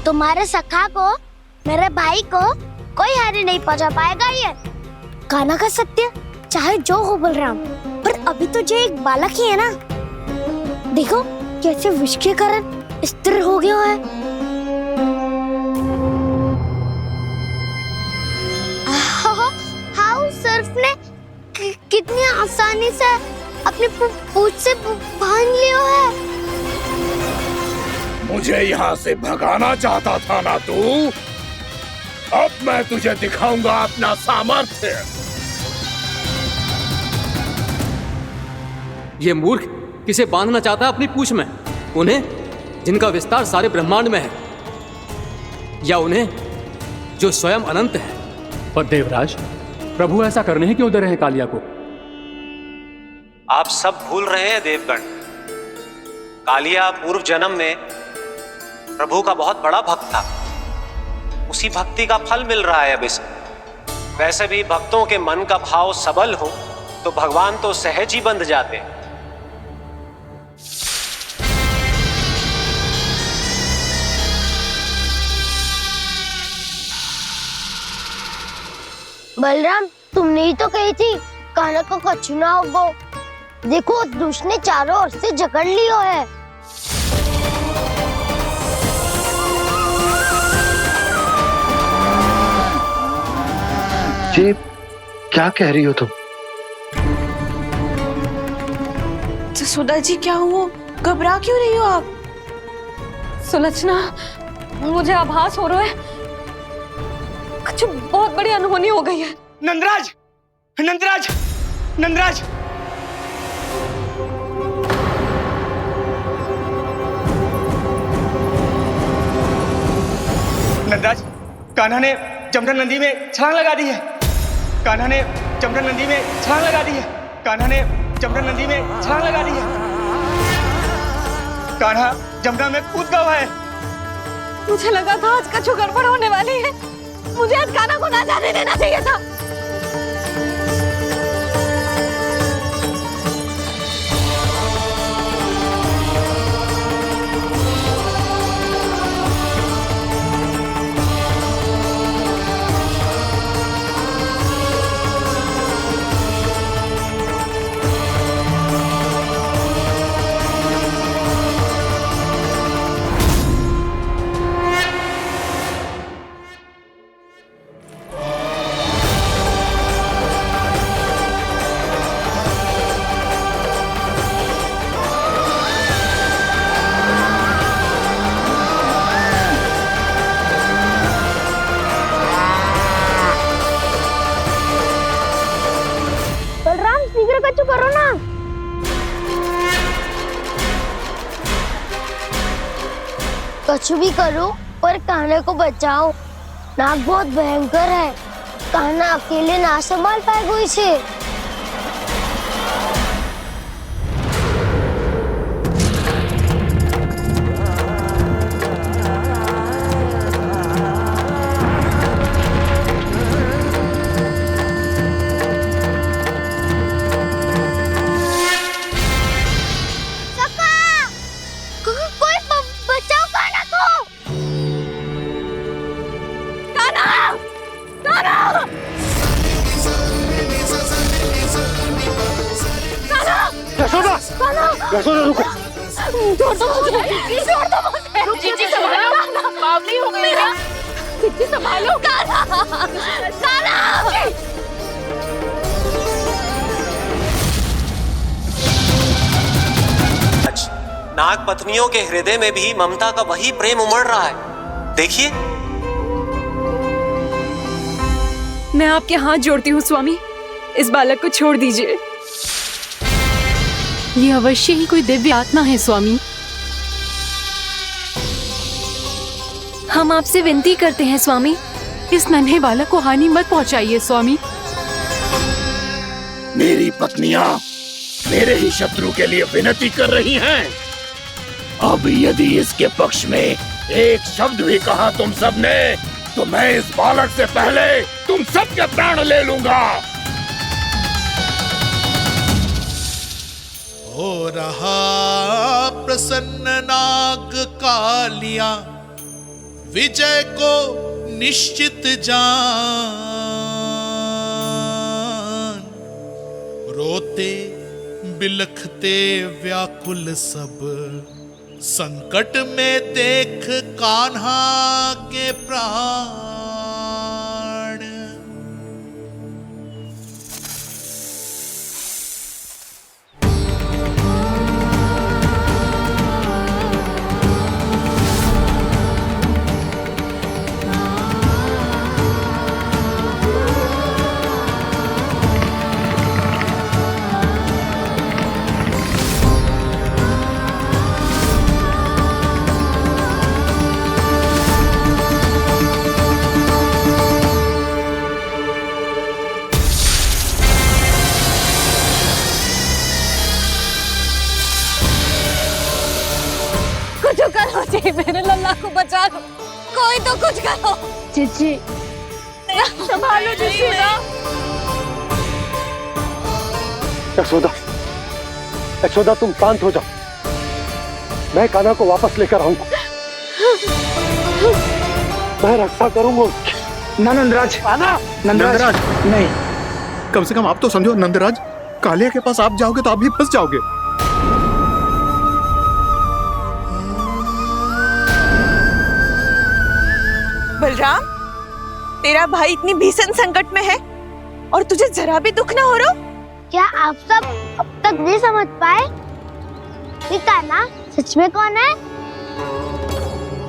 तुम्हारे सखा को, मेरे भाई को कोई हानि नहीं पहुंचा पाएगा। ये कान्हा का सत्य चाहे जो हो बलराम, पर अभी तो जो एक बालक ही है ना। देखो कैसे विष के कारण स्थिर हो गया है। हाउ सर्फ ने कितनी आसानी से अपनी पूंछ से बांध लिया है। मुझे यहाँ से भगाना चाहता था ना तू? अब मैं तुझे दिखाऊंगा अपना सामर्थ्य। ये मूर्ख किसे बांधना चाहता है अपनी पूंछ में? उन्हें जिनका विस्तार सारे ब्रह्मांड में है, या उन्हें जो स्वयं अनंत है? पर देवराज, प्रभु ऐसा करने ही क्यों दे रहे हैं कालिया को? आप सब भूल रहे हैं देवगण, कालिया पूर्व जन्म में प्रभु का बहुत बड़ा भक्त था। उसी भक्ति का फल मिल रहा है अब इसे। वैसे भी भक्तों के मन का भाव सबल हो तो भगवान तो सहज ही बंध जाते। बलराम, तुमने ही तो कही थी कान्हा को कछु ना होगो। देखो दुष्ट ने चारों ओर से जकड़ लियो है। ये क्या कह रही हो तुम? सुधा जी, क्या हुआ? घबरा क्यों रही हो आप? सुलक्षणा, मुझे आभास हो रहा है कुछ बहुत बड़ी अनहोनी हो गई है। नंदराज, नंदराज, नंदराज! नंदराज, कान्हा ने जमुना नदी में छलांग लगा दी है। कान्हा ने जमुना नदी में छलांग लगा दी है। कान्हा ने जमुना नदी में छलांग लगा दी है। कान्हा जमुना में कूद गया है। मुझे लगा था आज कछु गड़बड़ होने वाली है। मुझे आज कान्हा को ना जाने देना चाहिए था। करो ना। कुछ भी करो पर कान्हा को बचाओ। नाग बहुत भयंकर है, कान्हा अकेले ना संभाल पाएगा इसे। यशोदा रुको। छोड़ दो मुझे, छोड़ दो मुझे। जीजी संभालो, बावली हो गई है। जी संभालो। नाग पत्नियों के हृदय में भी ममता का वही प्रेम उमड़ रहा है। देखिए। मैं आपके हाथ जोड़ती हूँ स्वामी, इस बालक को छोड़ दीजिए। ये अवश्य ही कोई दिव्य आत्मा है स्वामी। हम आपसे विनती करते हैं स्वामी, इस नन्हे बालक को हानि मत पहुंचाइए स्वामी। मेरी पत्नियां मेरे ही शत्रु के लिए विनती कर रही हैं। अब यदि इसके पक्ष में एक शब्द भी कहा तुम सबने, तो मैं इस बालक से पहले तुम सबके प्राण ले लूंगा। हो रहा प्रसन्न नाग कालिया, विजय को निश्चित जान। रोते बिलखते व्याकुल सब, संकट में देख कान्हा के प्राण। कुछ करो जी, मेरे लल्ला को बचा लो, कोई तो कुछ करो। जीजी संभालो जीजी ना। यशोदा, यशोदा तुम शांत हो जाओ, मैं कान्हा को वापस लेकर आऊंगा। मैं रक्षा करूंगा उसकी। ना नंदराज, नंदराज नहीं, कम से कम आप तो समझो नंदराज, कालिया के पास आप जाओगे तो आप भी फंस जाओगे। बलराम, तेरा भाई इतनी भीषण संकट में है और तुझे जरा भी दुख ना हो रहा? क्या आप सब अब तक नहीं समझ पाए कि कान्हा सच में कौन है?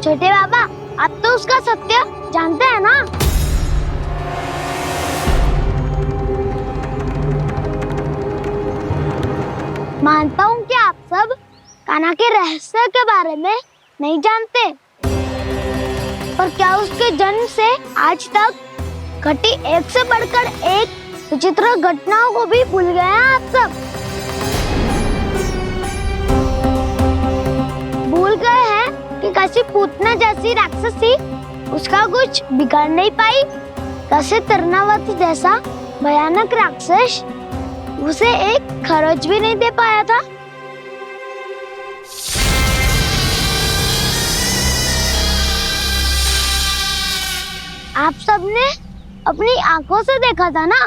छोटे बाबा, आप तो उसका सत्य जानते हैं ना? मानता हूँ कि आप सब कान्हा के रहस्य के बारे में नहीं जानते, पर क्या उसके जन्म से आज तक घटी एक से बढ़कर एक विचित्र घटनाओं को भी भूल गए हैं आप सब? भूल गए हैं कि कैसी पूतना जैसी राक्षसी उसका कुछ बिगाड़ नहीं पाई, कैसे तरनावती जैसा भयानक राक्षस उसे एक खरोच भी नहीं दे पाया था। आप सबने अपनी आंखों से देखा था ना,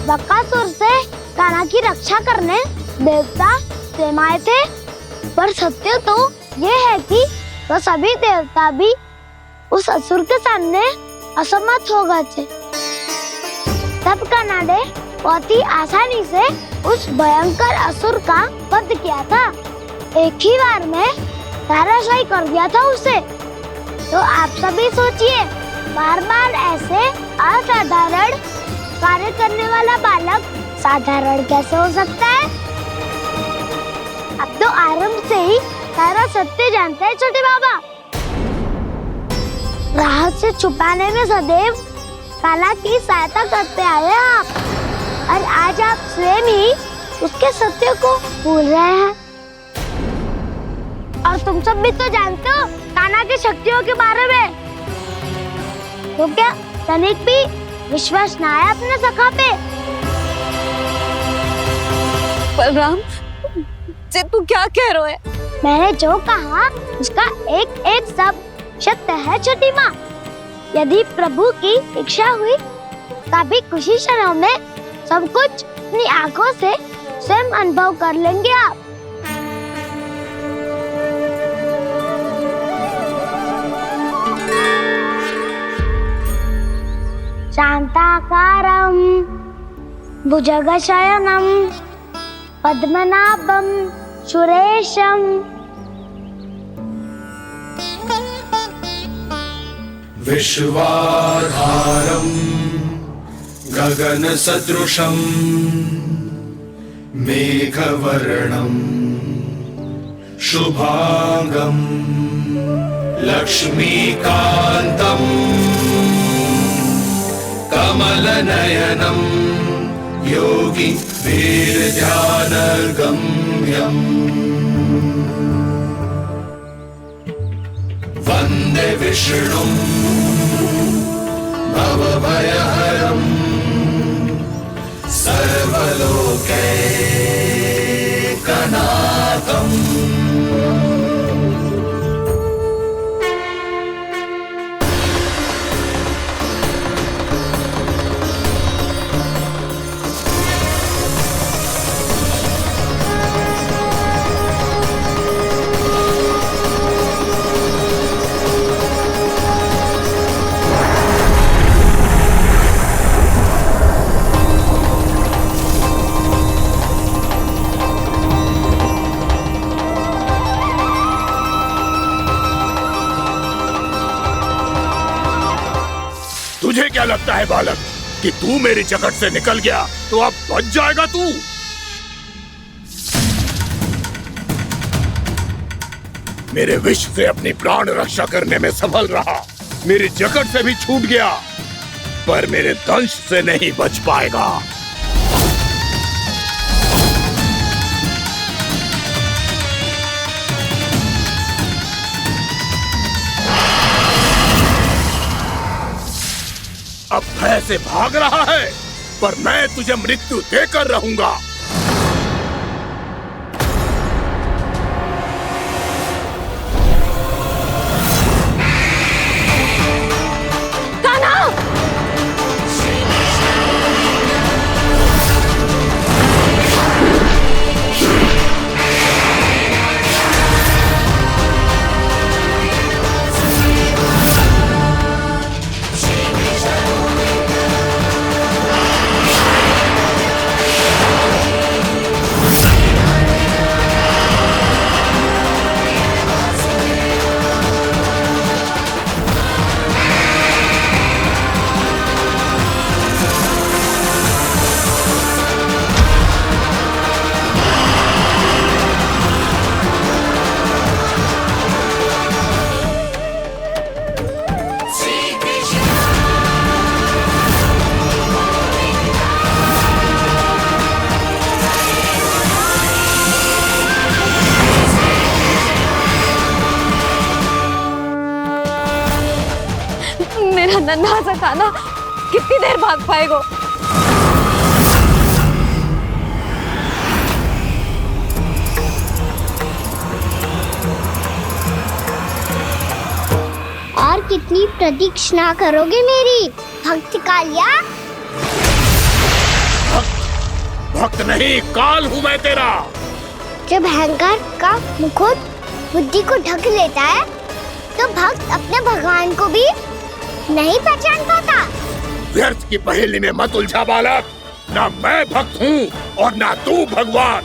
बकासुर से कान्हा की रक्षा करने देवता स्वयं आए थे, पर सत्य तो ये है कि वह सभी देवता भी उस असुर के सामने असमर्थ हो गए थे। तब कान्हा ने बहुत ही आसानी से उस भयंकर असुर का वध किया था, एक ही बार में धराशायी कर दिया था उसे। तो आप सभी सोचिए, बार बार ऐसे असाधारण कार्य करने वाला बालक साधारण कैसे हो सकता है? अब तो आरंभ से ही सारा सत्य जानते हैं छोटे बाबा। रहस्य छुपाने में सदैव काला की सहायता करते आए हैं आप, और आज आप स्वयं ही उसके सत्य को भूल रहे हैं। और तुम सब भी तो जानते हो कान्हा की शक्तियों के बारे में, तो क्या तनिक भी विश्वास ना है अपने सखा पे? बलराम जी, तू क्या कह रहे है? मैंने जो कहा उसका एक एक शब्द सत्य है छोटी माँ। यदि प्रभु की इच्छा हुई तभी कुछ ही क्षणों में सब कुछ अपनी आंखों से स्वयं अनुभव कर लेंगे आप। शांताकारं भुजगशयनं पद्मनाभं सुरेशं। विश्वाधारं गगनसदृशं मेघवर्णं शुभांगं लक्ष्मीकान्तं कमलनयनं योगी वीरध्यानगम्यम् वन्दे विष्णुं भवभयहरं सर्वलोकैकनाथम्। तुझे क्या लगता है बालक कि तू मेरी जकड़ से निकल गया तो अब बच जाएगा तू? मेरे विष से अपनी प्राण रक्षा करने में सफल रहा, मेरी जकड़ से भी छूट गया, पर मेरे दंश से नहीं बच पाएगा। अब भय से भाग रहा है, पर मैं तुझे मृत्यु देकर रहूंगा। मेरा नन्हा सा कान्हा कितनी देर भाग पाएगा? और कितनी प्रतीक्षा करोगे मेरी भक्त कालिया? भक्त नहीं, काल हूं मैं तेरा। जब अहंकार का मुकुट बुद्धि को ढक लेता है तो भक्त अपने भगवान को भी नहीं पहचान पाता। व्यर्थ की पहेली में मत उलझा बालक, ना मैं भक्त हूँ और ना तू भगवान।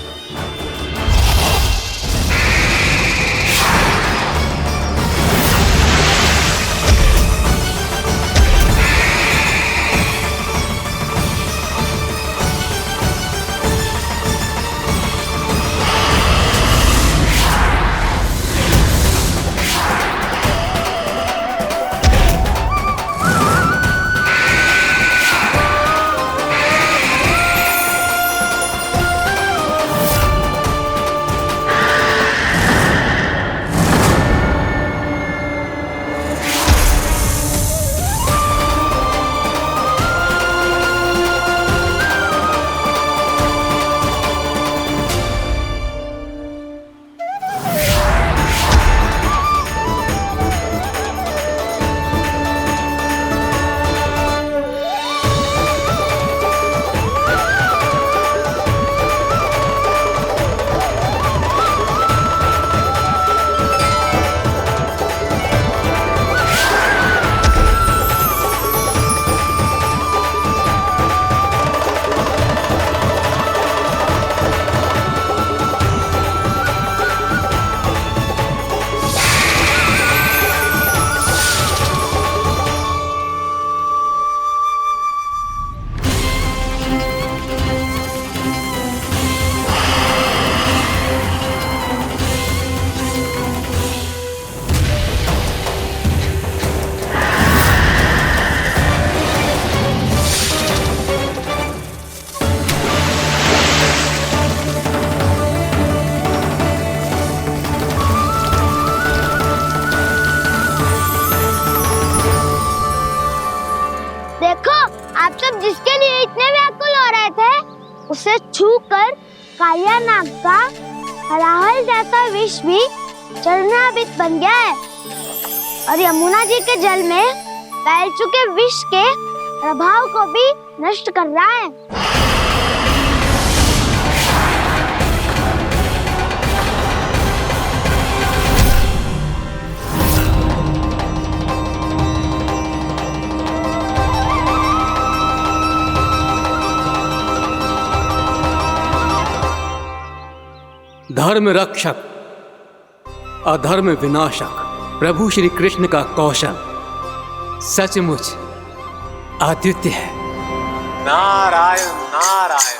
देखो, आप सब जिसके लिए इतने व्याकुल हो रहे थे, उसे छूकर कालिया नाग का हलाहल जैसा विष भी चरणामृत बन गया है और यमुना जी के जल में फैल चुके विष के प्रभाव को भी नष्ट कर रहा है। धर्म रक्षक, अधर्म विनाशक प्रभु श्री कृष्ण का कौशल सचमुच अद्वितीय है। नारायण नारायण।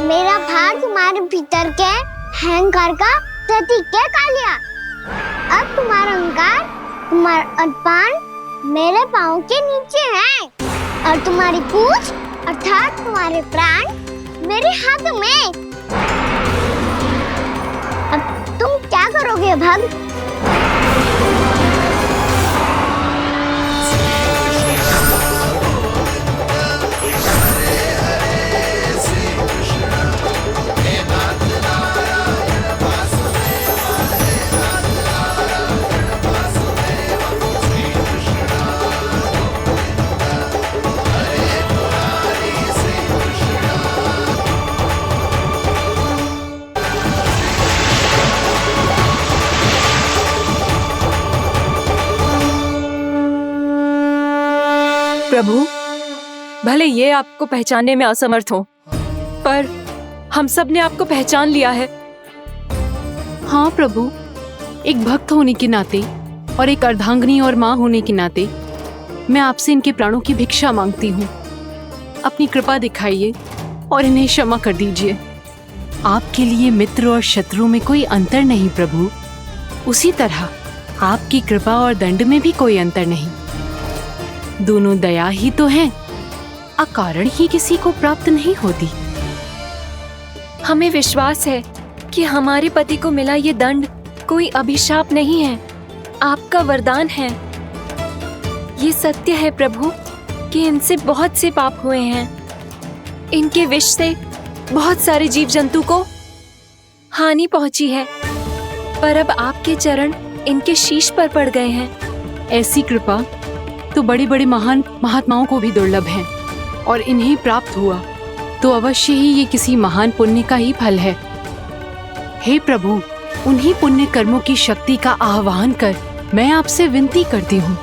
मेरा भार तुम्हारे भीतर के अहंकार का प्रतीक है कालिया। अब तुम्हारा अहंकार, तुम्हारा अनपान मेरे पाँव के नीचे है और तुम्हारी पूंछ अर्थात तुम्हारे प्राण मेरे हाथ में। अब तुम क्या करोगे भक्त? प्रभु, भले ये आपको पहचानने में असमर्थ हो, पर हम सब ने आपको पहचान लिया है। हाँ प्रभु, एक भक्त होने के नाते और एक अर्धांगिनी और माँ होने के नाते मैं आपसे इनके प्राणों की भिक्षा मांगती हूँ। अपनी कृपा दिखाइए और इन्हें क्षमा कर दीजिए। आपके लिए मित्र और शत्रु में कोई अंतर नहीं प्रभु, उसी तरह आपकी कृपा और दंड में भी कोई अंतर नहीं। दोनों दया ही तो हैं, अकारण ही किसी को प्राप्त नहीं होती। हमें विश्वास है कि हमारे पति को मिला ये दंड कोई अभिशाप नहीं है, आपका वरदान है। ये सत्य है प्रभु कि इनसे बहुत से पाप हुए हैं। इनके विष से बहुत सारे जीव जंतु को हानि पहुंची है, पर अब आपके चरण इनके शीश पर पड़ गए हैं। ऐसी कृपा तो बड़े बड़े महान महात्माओं को भी दुर्लभ है, और इन्हें प्राप्त हुआ तो अवश्य ही ये किसी महान पुण्य का ही फल है। हे प्रभु, उन्हीं पुण्य कर्मों की शक्ति का आह्वान कर मैं आपसे विनती करती हूँ,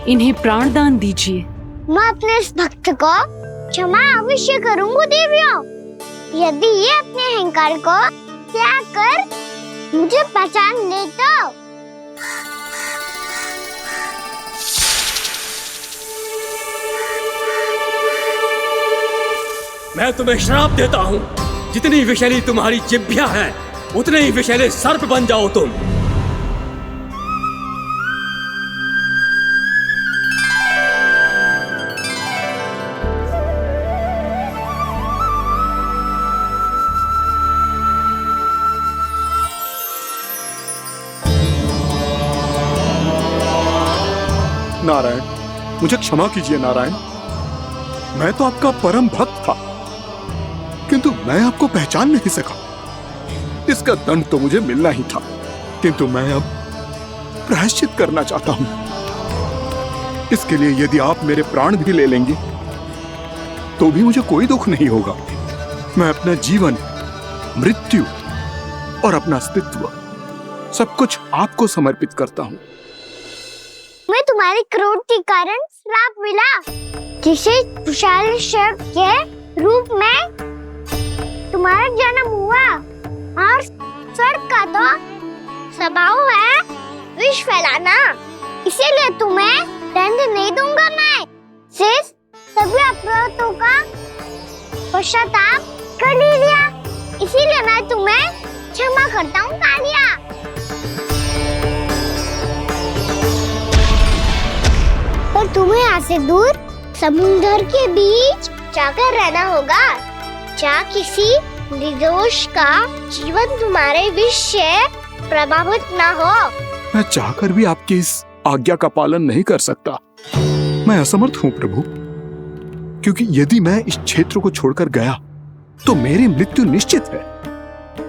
इन्हें प्राण दान दीजिए। मैं अपने इस भक्त को क्षमा अवश्य करूंगा देवियों, यदि ये अपने अहंकार को त्याग कर मुझे पहचान ले तो। मैं तुम्हें श्राप देता हूँ, जितनी विषैली तुम्हारी जिह्वा है उतने ही विषैले सर्प बन जाओ तुम। नारायण, मुझे क्षमा कीजिए नारायण। मैं तो आपका परम भक्त था, किंतु मैं आपको पहचान नहीं सका। इसका दंड तो मुझे मिलना ही था, किंतु मैं अब प्रायश्चित करना चाहता हूं। इसके लिए यदि आप मेरे प्राण भी ले लेंगे तो भी मुझे कोई दुख नहीं होगा। मैं अपना जीवन, मृत्यु और अपना अस्तित्व सब कुछ आपको समर्पित करता हूं। मैं तुम्हारी क्रोध के कारण श्राप मिला, जिसे विशाल सर्प के रूप में तुम्हारा जन्म हुआ, और सर्प का तो स्वभाव है विष फैलाना। इसीलिए तुम्हें दंड नहीं दूंगा मैं। सिर्फ सभी अपराधों का पश्चाताप कर लिया, इसीलिए मैं तुम्हें क्षमा करता हूँ कालिया। पर तुम्हें यहाँ से दूर समुद्र के बीच जाकर रहना होगा, जहाँ किसी निर्दोष का जीवन तुम्हारे विष से प्रभावित ना हो। मैं चाहकर भी आपकी इस आज्ञा का पालन नहीं कर सकता। मैं असमर्थ हूं प्रभु, क्योंकि यदि मैं इस क्षेत्र को छोड़कर गया तो मेरी मृत्यु निश्चित है।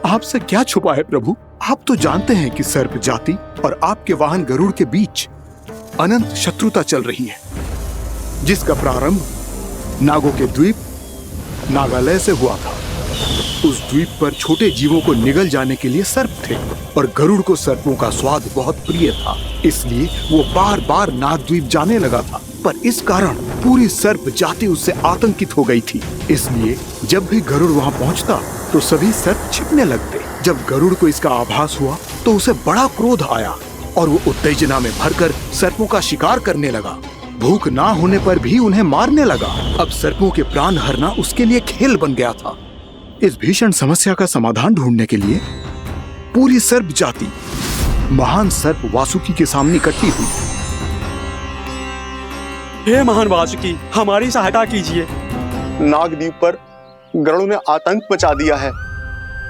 आपसे क्या छुपा है प्रभु? आप तो जानते हैं कि सर्प जाति और आपके वाहन गरुड़ के बीच अनंत शत्रुता चल रही है, जिसका प्रारंभ नागों के द्वीप नागालय से हुआ था। उस द्वीप पर छोटे जीवों को निगल जाने के लिए सर्प थे और गरुड़ को सर्पों का स्वाद बहुत प्रिय था, इसलिए वो बार बार नागद्वीप जाने लगा था। पर इस कारण पूरी सर्प जाति उससे आतंकित हो गई थी, इसलिए जब भी गरुड़ वहां पहुंचता तो सभी सर्प छिपने लगते। जब गरुड़ को इसका आभास हुआ तो उसे बड़ा क्रोध आया और वो उत्तेजना में भरकर सर्पों का शिकार करने लगा। भूख ना होने पर भी उन्हें मारने लगा। अब सर्पों के प्राण हरना उसके लिए खेल बन गया था। इस भीषण समस्या का समाधान ढूंढने के लिए पूरी सर्प जाति महान सर्प वासुकी के सामने इकट्ठी हुई। हे महान वासुकी, हमारी सहायता कीजिए। नागद्वीप पर गरुड़ ने आतंक मचा दिया है।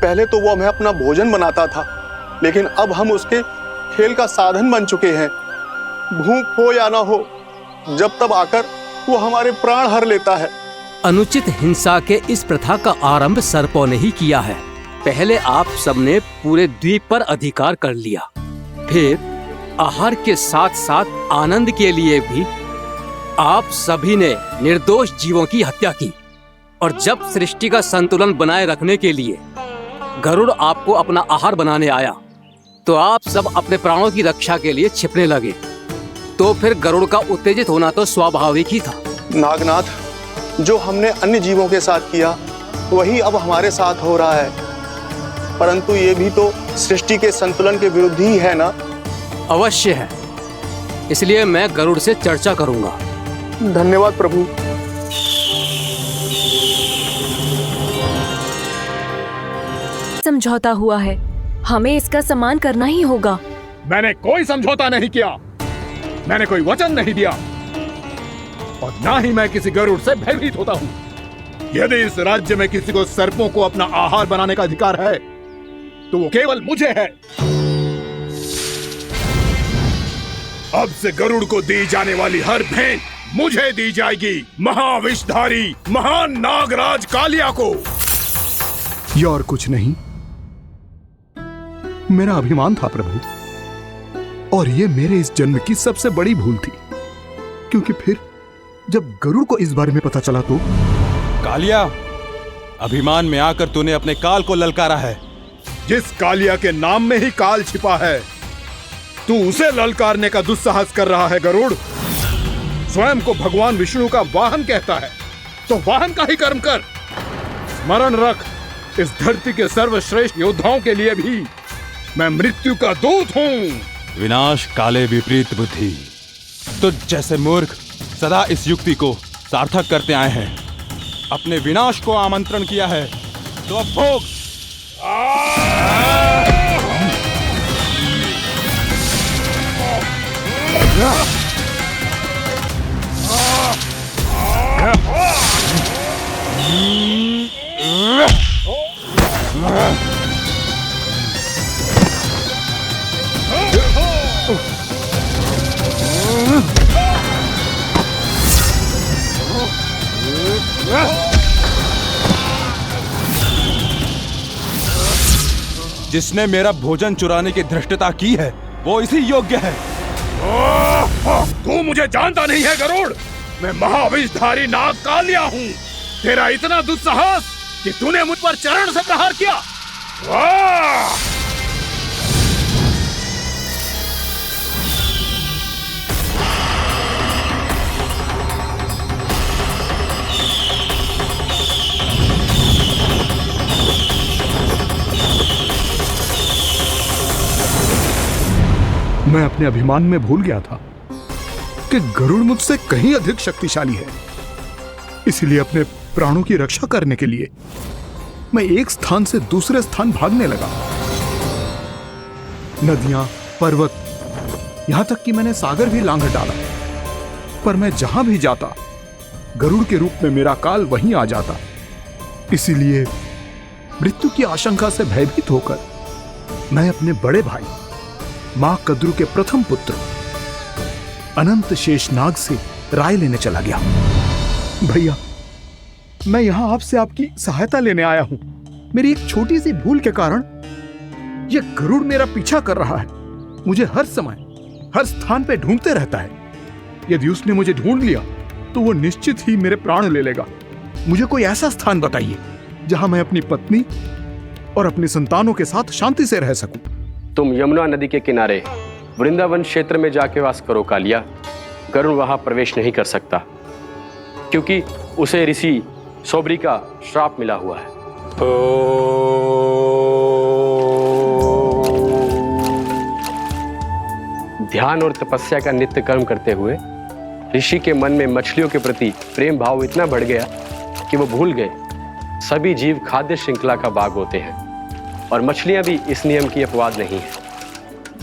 पहले तो वो हमें अपना भोजन बनाता था, लेकिन अब हम उसके खेल का साधन बन चुके हैं। भूख हो या ना हो, जब तब आकर वो हमारे प्राण हर लेता है। अनुचित हिंसा के इस प्रथा का आरंभ सर्पों ने ही किया है। पहले आप सबने पूरे द्वीप पर अधिकार कर लिया, फिर आहार के साथ साथ आनंद के लिए भी आप सभी ने निर्दोष जीवों की हत्या की। और जब सृष्टि का संतुलन बनाए रखने के लिए गरुड़ आपको अपना आहार बनाने आया तो आप सब अपने प्राणों की रक्षा के लिए छिपने लगे। तो फिर गरुड़ का उत्तेजित होना तो स्वाभाविक ही था। नागनाथ, जो हमने अन्य जीवों के साथ किया वही अब हमारे साथ हो रहा है, परंतु ये भी तो सृष्टि के संतुलन के विरुद्ध ही है ना? अवश्य है, इसलिए मैं गरुड़ से चर्चा करूंगा। धन्यवाद प्रभु। समझौता हुआ है, हमें इसका सम्मान करना ही होगा। मैंने कोई समझौता नहीं किया, मैंने कोई वचन नहीं दिया और ना ही मैं किसी गरुड़ से भयभीत होता हूँ। यदि इस राज्य में किसी को सर्पों को अपना आहार बनाने का अधिकार है तो वो केवल मुझे है। अब से गरुड़ को दी जाने वाली हर भेंट मुझे दी जाएगी, महाविषधारी महान नागराज कालिया को। ये और कुछ नहीं, मेरा अभिमान था प्रभु, और ये मेरे इस जन्म की सबसे बड़ी भूल थी, क्योंकि फिर जब गरुड़ को इस बारे में पता चला तो। कालिया, अभिमान में आकर तूने अपने काल को ललकारा है। जिस कालिया के नाम में ही काल छिपा है, तू उसे ललकारने का दुस्साहस कर रहा है गरुड़। स्वयं को भगवान विष्णु का वाहन कहता है तो वाहन का ही कर्म कर। स्मरण रख, इस धरती के सर्वश्रेष्ठ योद्धाओं के लिए भी मैं मृत्यु का दूत हूँ। विनाश काले विपरीत बुद्धि। तुझ जैसे मूर्ख सदा इस युक्ति को सार्थक करते आए हैं। अपने विनाश को आमंत्रण किया है तो अब भोग। जिसने मेरा भोजन चुराने की धृष्टता की है वो इसी योग्य है। तू मुझे जानता नहीं है गरुड़, मैं महाविषधारी नाग कालिया हूँ। तेरा इतना दुस्साहस कि तूने मुझ पर चरण से प्रहार किया। वाह! मैं अपने अभिमान में भूल गया था कि गरुड़ मुझसे कहीं अधिक शक्तिशाली है। इसलिए अपने प्राणों की रक्षा करने के लिए मैं एक स्थान से दूसरे स्थान भागने लगा। नदियां, पर्वत, यहां तक कि मैंने सागर भी लांघ डाला, पर मैं जहां भी जाता गरुड़ के रूप में मेरा काल वहीं आ जाता। इसीलिए मृत्यु की आशंका से भयभीत होकर मैं अपने बड़े भाई मां कद्रू के प्रथम पुत्र अनंत शेषनाग से राय लेने चला गया। भैया, मैं यहां आपसे आपकी सहायता लेने आया हूं। मेरी एक छोटी सी भूल के कारण यह गरुड़ मेरा पीछा कर रहा है। मुझे हर समय हर स्थान पे ढूंढते रहता है। यदि उसने मुझे ढूंढ लिया तो वो निश्चित ही मेरे प्राण ले लेगा। मुझे कोई ऐसा स्थान बताइए जहां मैं अपनी पत्नी और अपनी संतानों के साथ शांति से रह सकूं। तुम यमुना नदी के किनारे वृंदावन क्षेत्र में जाके वास करो कालिया। गरुड़ वहां प्रवेश नहीं कर सकता क्योंकि उसे ऋषि सौबरी का श्राप मिला हुआ है। ध्यान और तपस्या का नित्य कर्म करते हुए ऋषि के मन में मछलियों के प्रति प्रेम भाव इतना बढ़ गया कि वो भूल गए सभी जीव खाद्य श्रृंखला का भाग होते हैं और मछलियां भी इस नियम की अपवाद नहीं है।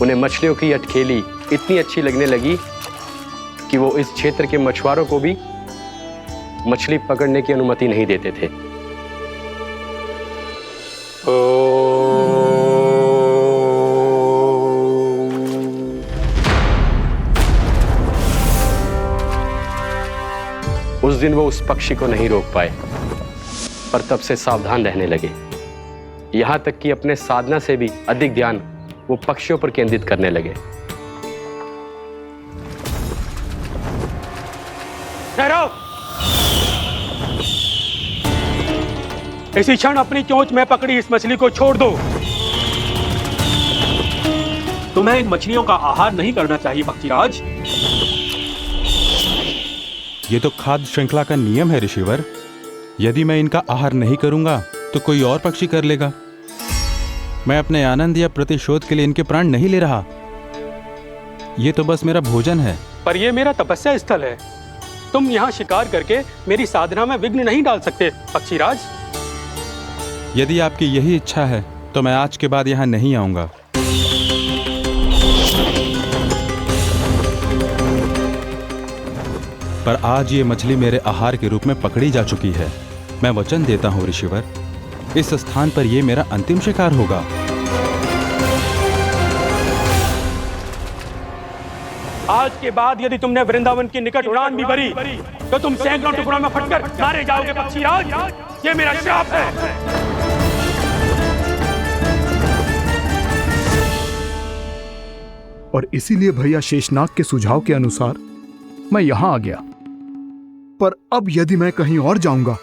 उन्हें मछलियों की अटखेली इतनी अच्छी लगने लगी कि वो इस क्षेत्र के मछुआरों को भी मछली पकड़ने की अनुमति नहीं देते थे। उस दिन वो उस पक्षी को नहीं रोक पाए, पर तब से सावधान रहने लगे। यहां तक कि अपने साधना से भी अधिक ध्यान वो पक्षियों पर केंद्रित करने लगे। ठहरो! इसी क्षण अपनी चोंच में पकड़ी इस मछली को छोड़ दो। तुम्हें इन मछलियों का आहार नहीं करना चाहिए पक्षीराज। ये तो खाद्य श्रृंखला का नियम है ऋषिवर। यदि मैं इनका आहार नहीं करूंगा तो कोई और पक्षी कर लेगा। मैं अपने आनंद या प्रतिशोध के लिए इनके प्राण नहीं ले रहा। ये तो बस मेरा भोजन है। पर यह मेरा तपस्या स्थल है। तुम यहाँ शिकार करके मेरी साधना में विघ्न नहीं डाल सकते पक्षीराज। यदि आपकी यही इच्छा है तो मैं आज के बाद यहाँ नहीं आऊंगा। पर आज ये मछली मेरे आहार के रूप में पकड़ी जा चुकी है। मैं वचन देता हूँ ऋषिवर, इस स्थान पर यह मेरा अंतिम शिकार होगा। आज के बाद यदि तुमने वृंदावन की निकट उड़ान भी भरी तो तुम सैकड़ों टुकड़ों में फटकर मारे जाओगे पक्षीराज। ये मेरा श्राप है। और इसीलिए भैया शेषनाग के सुझाव के अनुसार मैं यहां आ गया। पर अब यदि मैं कहीं और जाऊंगा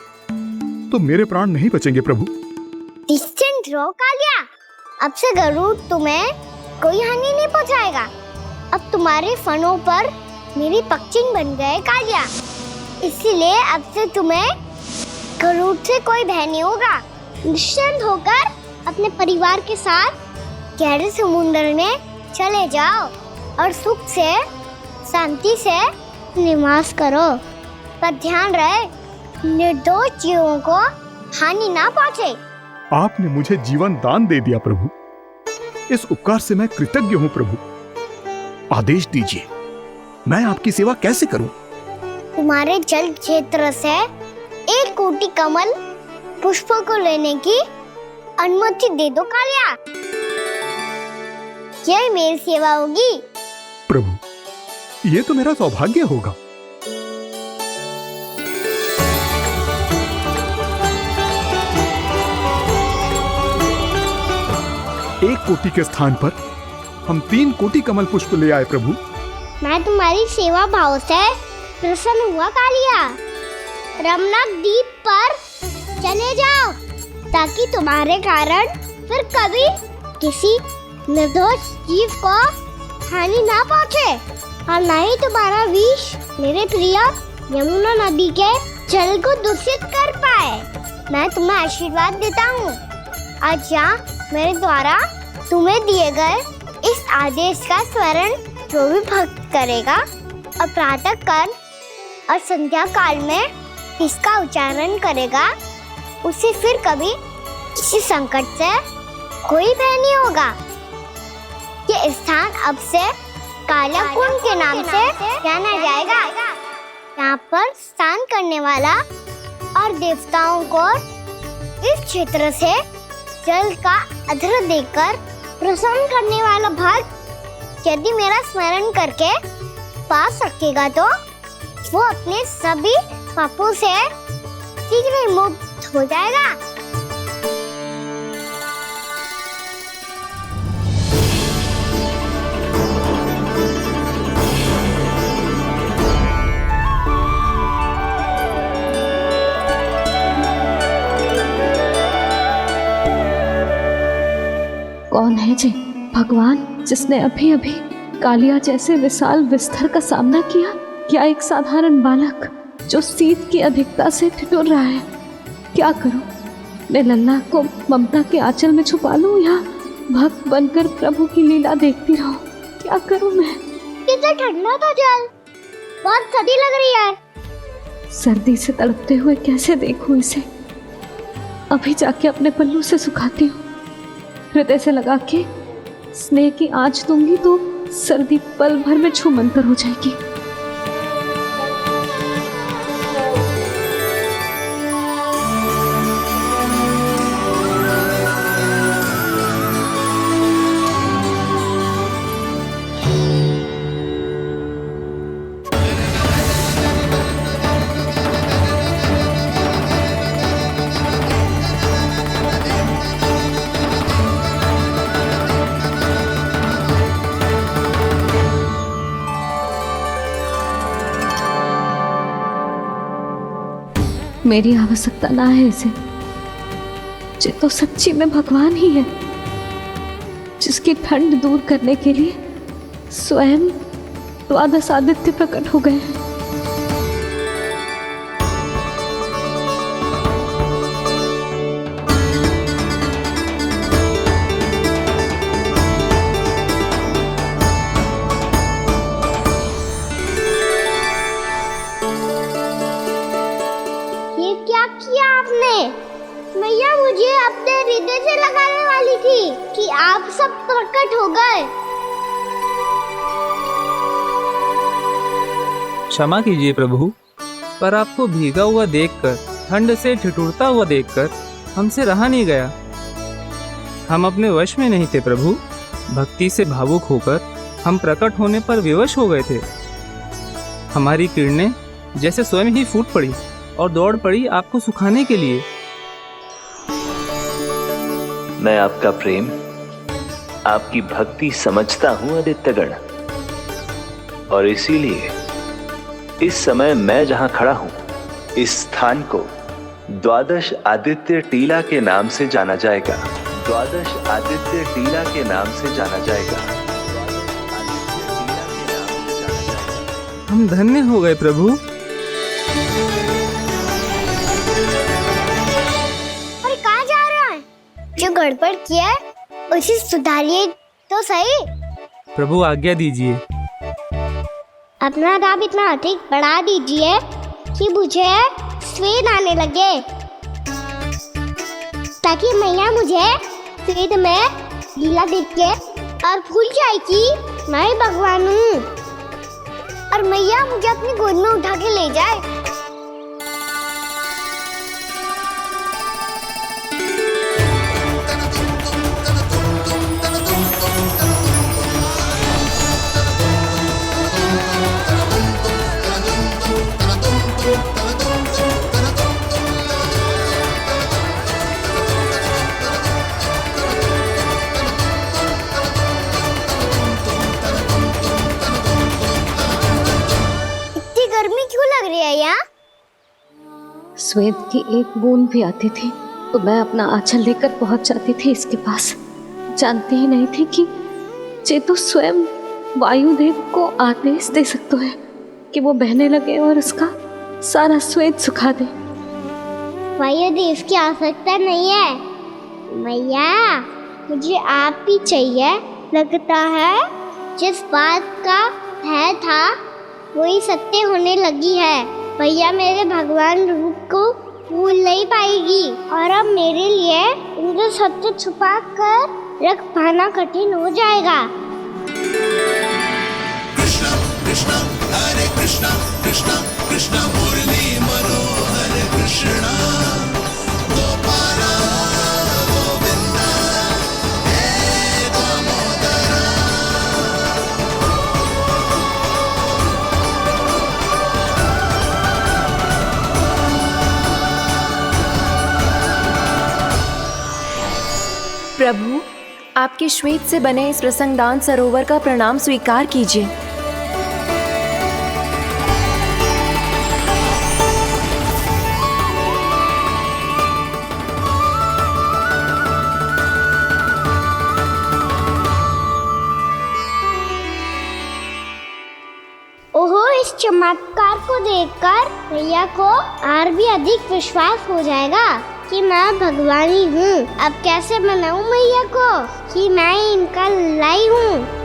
तो मेरे प्राण नहीं बचेंगे प्रभु। निश्चिंत रहो कालिया, अब से गरुड़ तुम्हें कोई हानि नहीं पहुंचाएगा। अब तुम्हारे फनों पर मेरी पक्षिंग बन गए कालिया, इसलिए अब से तुम्हें गरुड़ से कोई भय नहीं होगा। निश्चिंत होकर अपने परिवार के साथ गहरे समुद्र में चले जाओ और सुख से शांति से निवास करो। पर ध्यान रहे निर्दोष जीवों को हानि ना पहुंचे। आपने मुझे जीवन दान दे दिया प्रभु, इस उपकार से मैं कृतज्ञ हूँ प्रभु। आदेश दीजिए, मैं आपकी सेवा कैसे करूं? तुम्हारे जल क्षेत्र से 1 कोटि कमल पुष्पों को लेने की अनुमति दे दो कालिया। यह मेरी सेवा होगी प्रभु। ये तो मेरा सौभाग्य होगा। एक कोटि के स्थान पर हम 3 कोटि कमल पुष्प ले आए प्रभु। मैं तुम्हारी सेवा भाव से प्रसन्न हुआ कालिया। रमणक द्वीप पर चले जाओ ताकि तुम्हारे कारण फिर कभी किसी निर्दोष जीव को हानि ना पहुंचे और ना ही तुम्हारा विष मेरे प्रिय यमुना नदी के जल को दूषित कर पाए। मैं तुम्हें आशीर्वाद देता हूँ। आज यहाँ मेरे द्वारा तुम्हें दिए गए इस आदेश का स्मरण जो भी भक्त करेगा और प्रातः काल और संध्या काल में इसका उच्चारण करेगा, उसे फिर कभी किसी संकट से कोई भय नहीं होगा। ये स्थान अब से काला कुंड के नाम से जाना जाएगा। यहाँ पर स्नान करने वाला और देवताओं को इस क्षेत्र से जल का अधर देकर प्रसन्न करने वाला भक्त यदि मेरा स्मरण करके पास रखेगा तो वो अपने सभी पापों से शीघ्र ही मुक्त हो जाएगा। कौन है जी भगवान जिसने अभी अभी कालिया जैसे विशाल विस्तर का सामना किया? क्या एक साधारण बालक जो शीत की अधिकता से ठिठुर रहा है? क्या करूं? मैं लल्ला को ममता के आंचल में छुपा लूं या भक्त बनकर प्रभु की लीला देखती रहूं? क्या करूं मैं? कितना ठंडा था जल, बहुत सर्दी लग रही है। सर्दी से तड़पते हुए कैसे देखूं इसे? अभी जाके अपने पल्लू से सुखाती हूँ। हृदय से लगा के स्नेह की आंच दूंगी तो सर्दी पल भर में छूमंतर हो जाएगी। मेरी आवश्यकता ना है इसे, ये तो सच्ची में भगवान ही है जिसकी ठंड दूर करने के लिए स्वयं द्वादश आदित्य प्रकट हो गए हैं। मैया मुझे अपने हृदय से लगाने वाली थी कि आप सब प्रकट हो गए। क्षमा कीजिए प्रभु, पर आपको भीगा हुआ देखकर, ठंड से ठिठुरता हुआ देखकर हमसे रहा नहीं गया। हम अपने वश में नहीं थे प्रभु। भक्ति से भावुक होकर हम प्रकट होने पर विवश हो गए थे। हमारी किरणें जैसे स्वयं ही फूट पड़ी और दौड़ पड़ी आपको सुखाने के लिए। मैं आपका प्रेम, आपकी भक्ति समझता हूं आदित्यगण, और इसीलिए इस समय मैं जहां खड़ा हूं, इस स्थान को द्वादश आदित्य टीला के नाम से जाना जाएगा। द्वादश आदित्य टीला के नाम से जाना जाएगा। हम धन्य हो गए प्रभु। और कहाँ जा रहा है? जो गड़बड़ किया है उसे सुधारिए तो सही। प्रभु आज्ञा दीजिए। अपना दाब इतना अधिक बढ़ा दीजिए कि मुझे स्वेद आने लगे, ताकि मैया मुझे स्वेद में लीला देख के और भूल जाए कि मैं भगवान हूँ, और मैया मुझे अपनी गोद में उठा के ले जाए। श्वेत की एक बूंद भी आती थी तो मैं अपना आंचल लेकर पहुंच जाती थी इसके पास। जानती ही नहीं थी कि चेतु स्वयं वायुदेव को आदेश दे सकता है कि वो बहने लगे और उसका सारा श्वेत सुखा दे। वायुदेव की आवश्यकता नहीं है मैया, मुझे आप ही चाहिए। लगता है जिस बात का भय था वही सत्य होने लगी है। भैया मेरे भगवान रूप को भूल नहीं पाएगी, और अब मेरे लिए उनके सत्य छुपा कर रख पाना कठिन हो जाएगा। कृष्णा कृष्णा हरे कृष्णा कृष्णा कृष्णा मुरली मनोहर कृष्णा गोपाला गोविंदा प्रभु, आपके श्वेत से बने इस प्रसंगदान सरोवर का प्रणाम स्वीकार कीजिए। ओहो, इस चमत्कार को देखकर भैया को और भी अधिक विश्वास हो जाएगा कि मैं भगवान ही हूँ। अब कैसे मनाऊं मैया को कि मैं इनका लाई हूँ।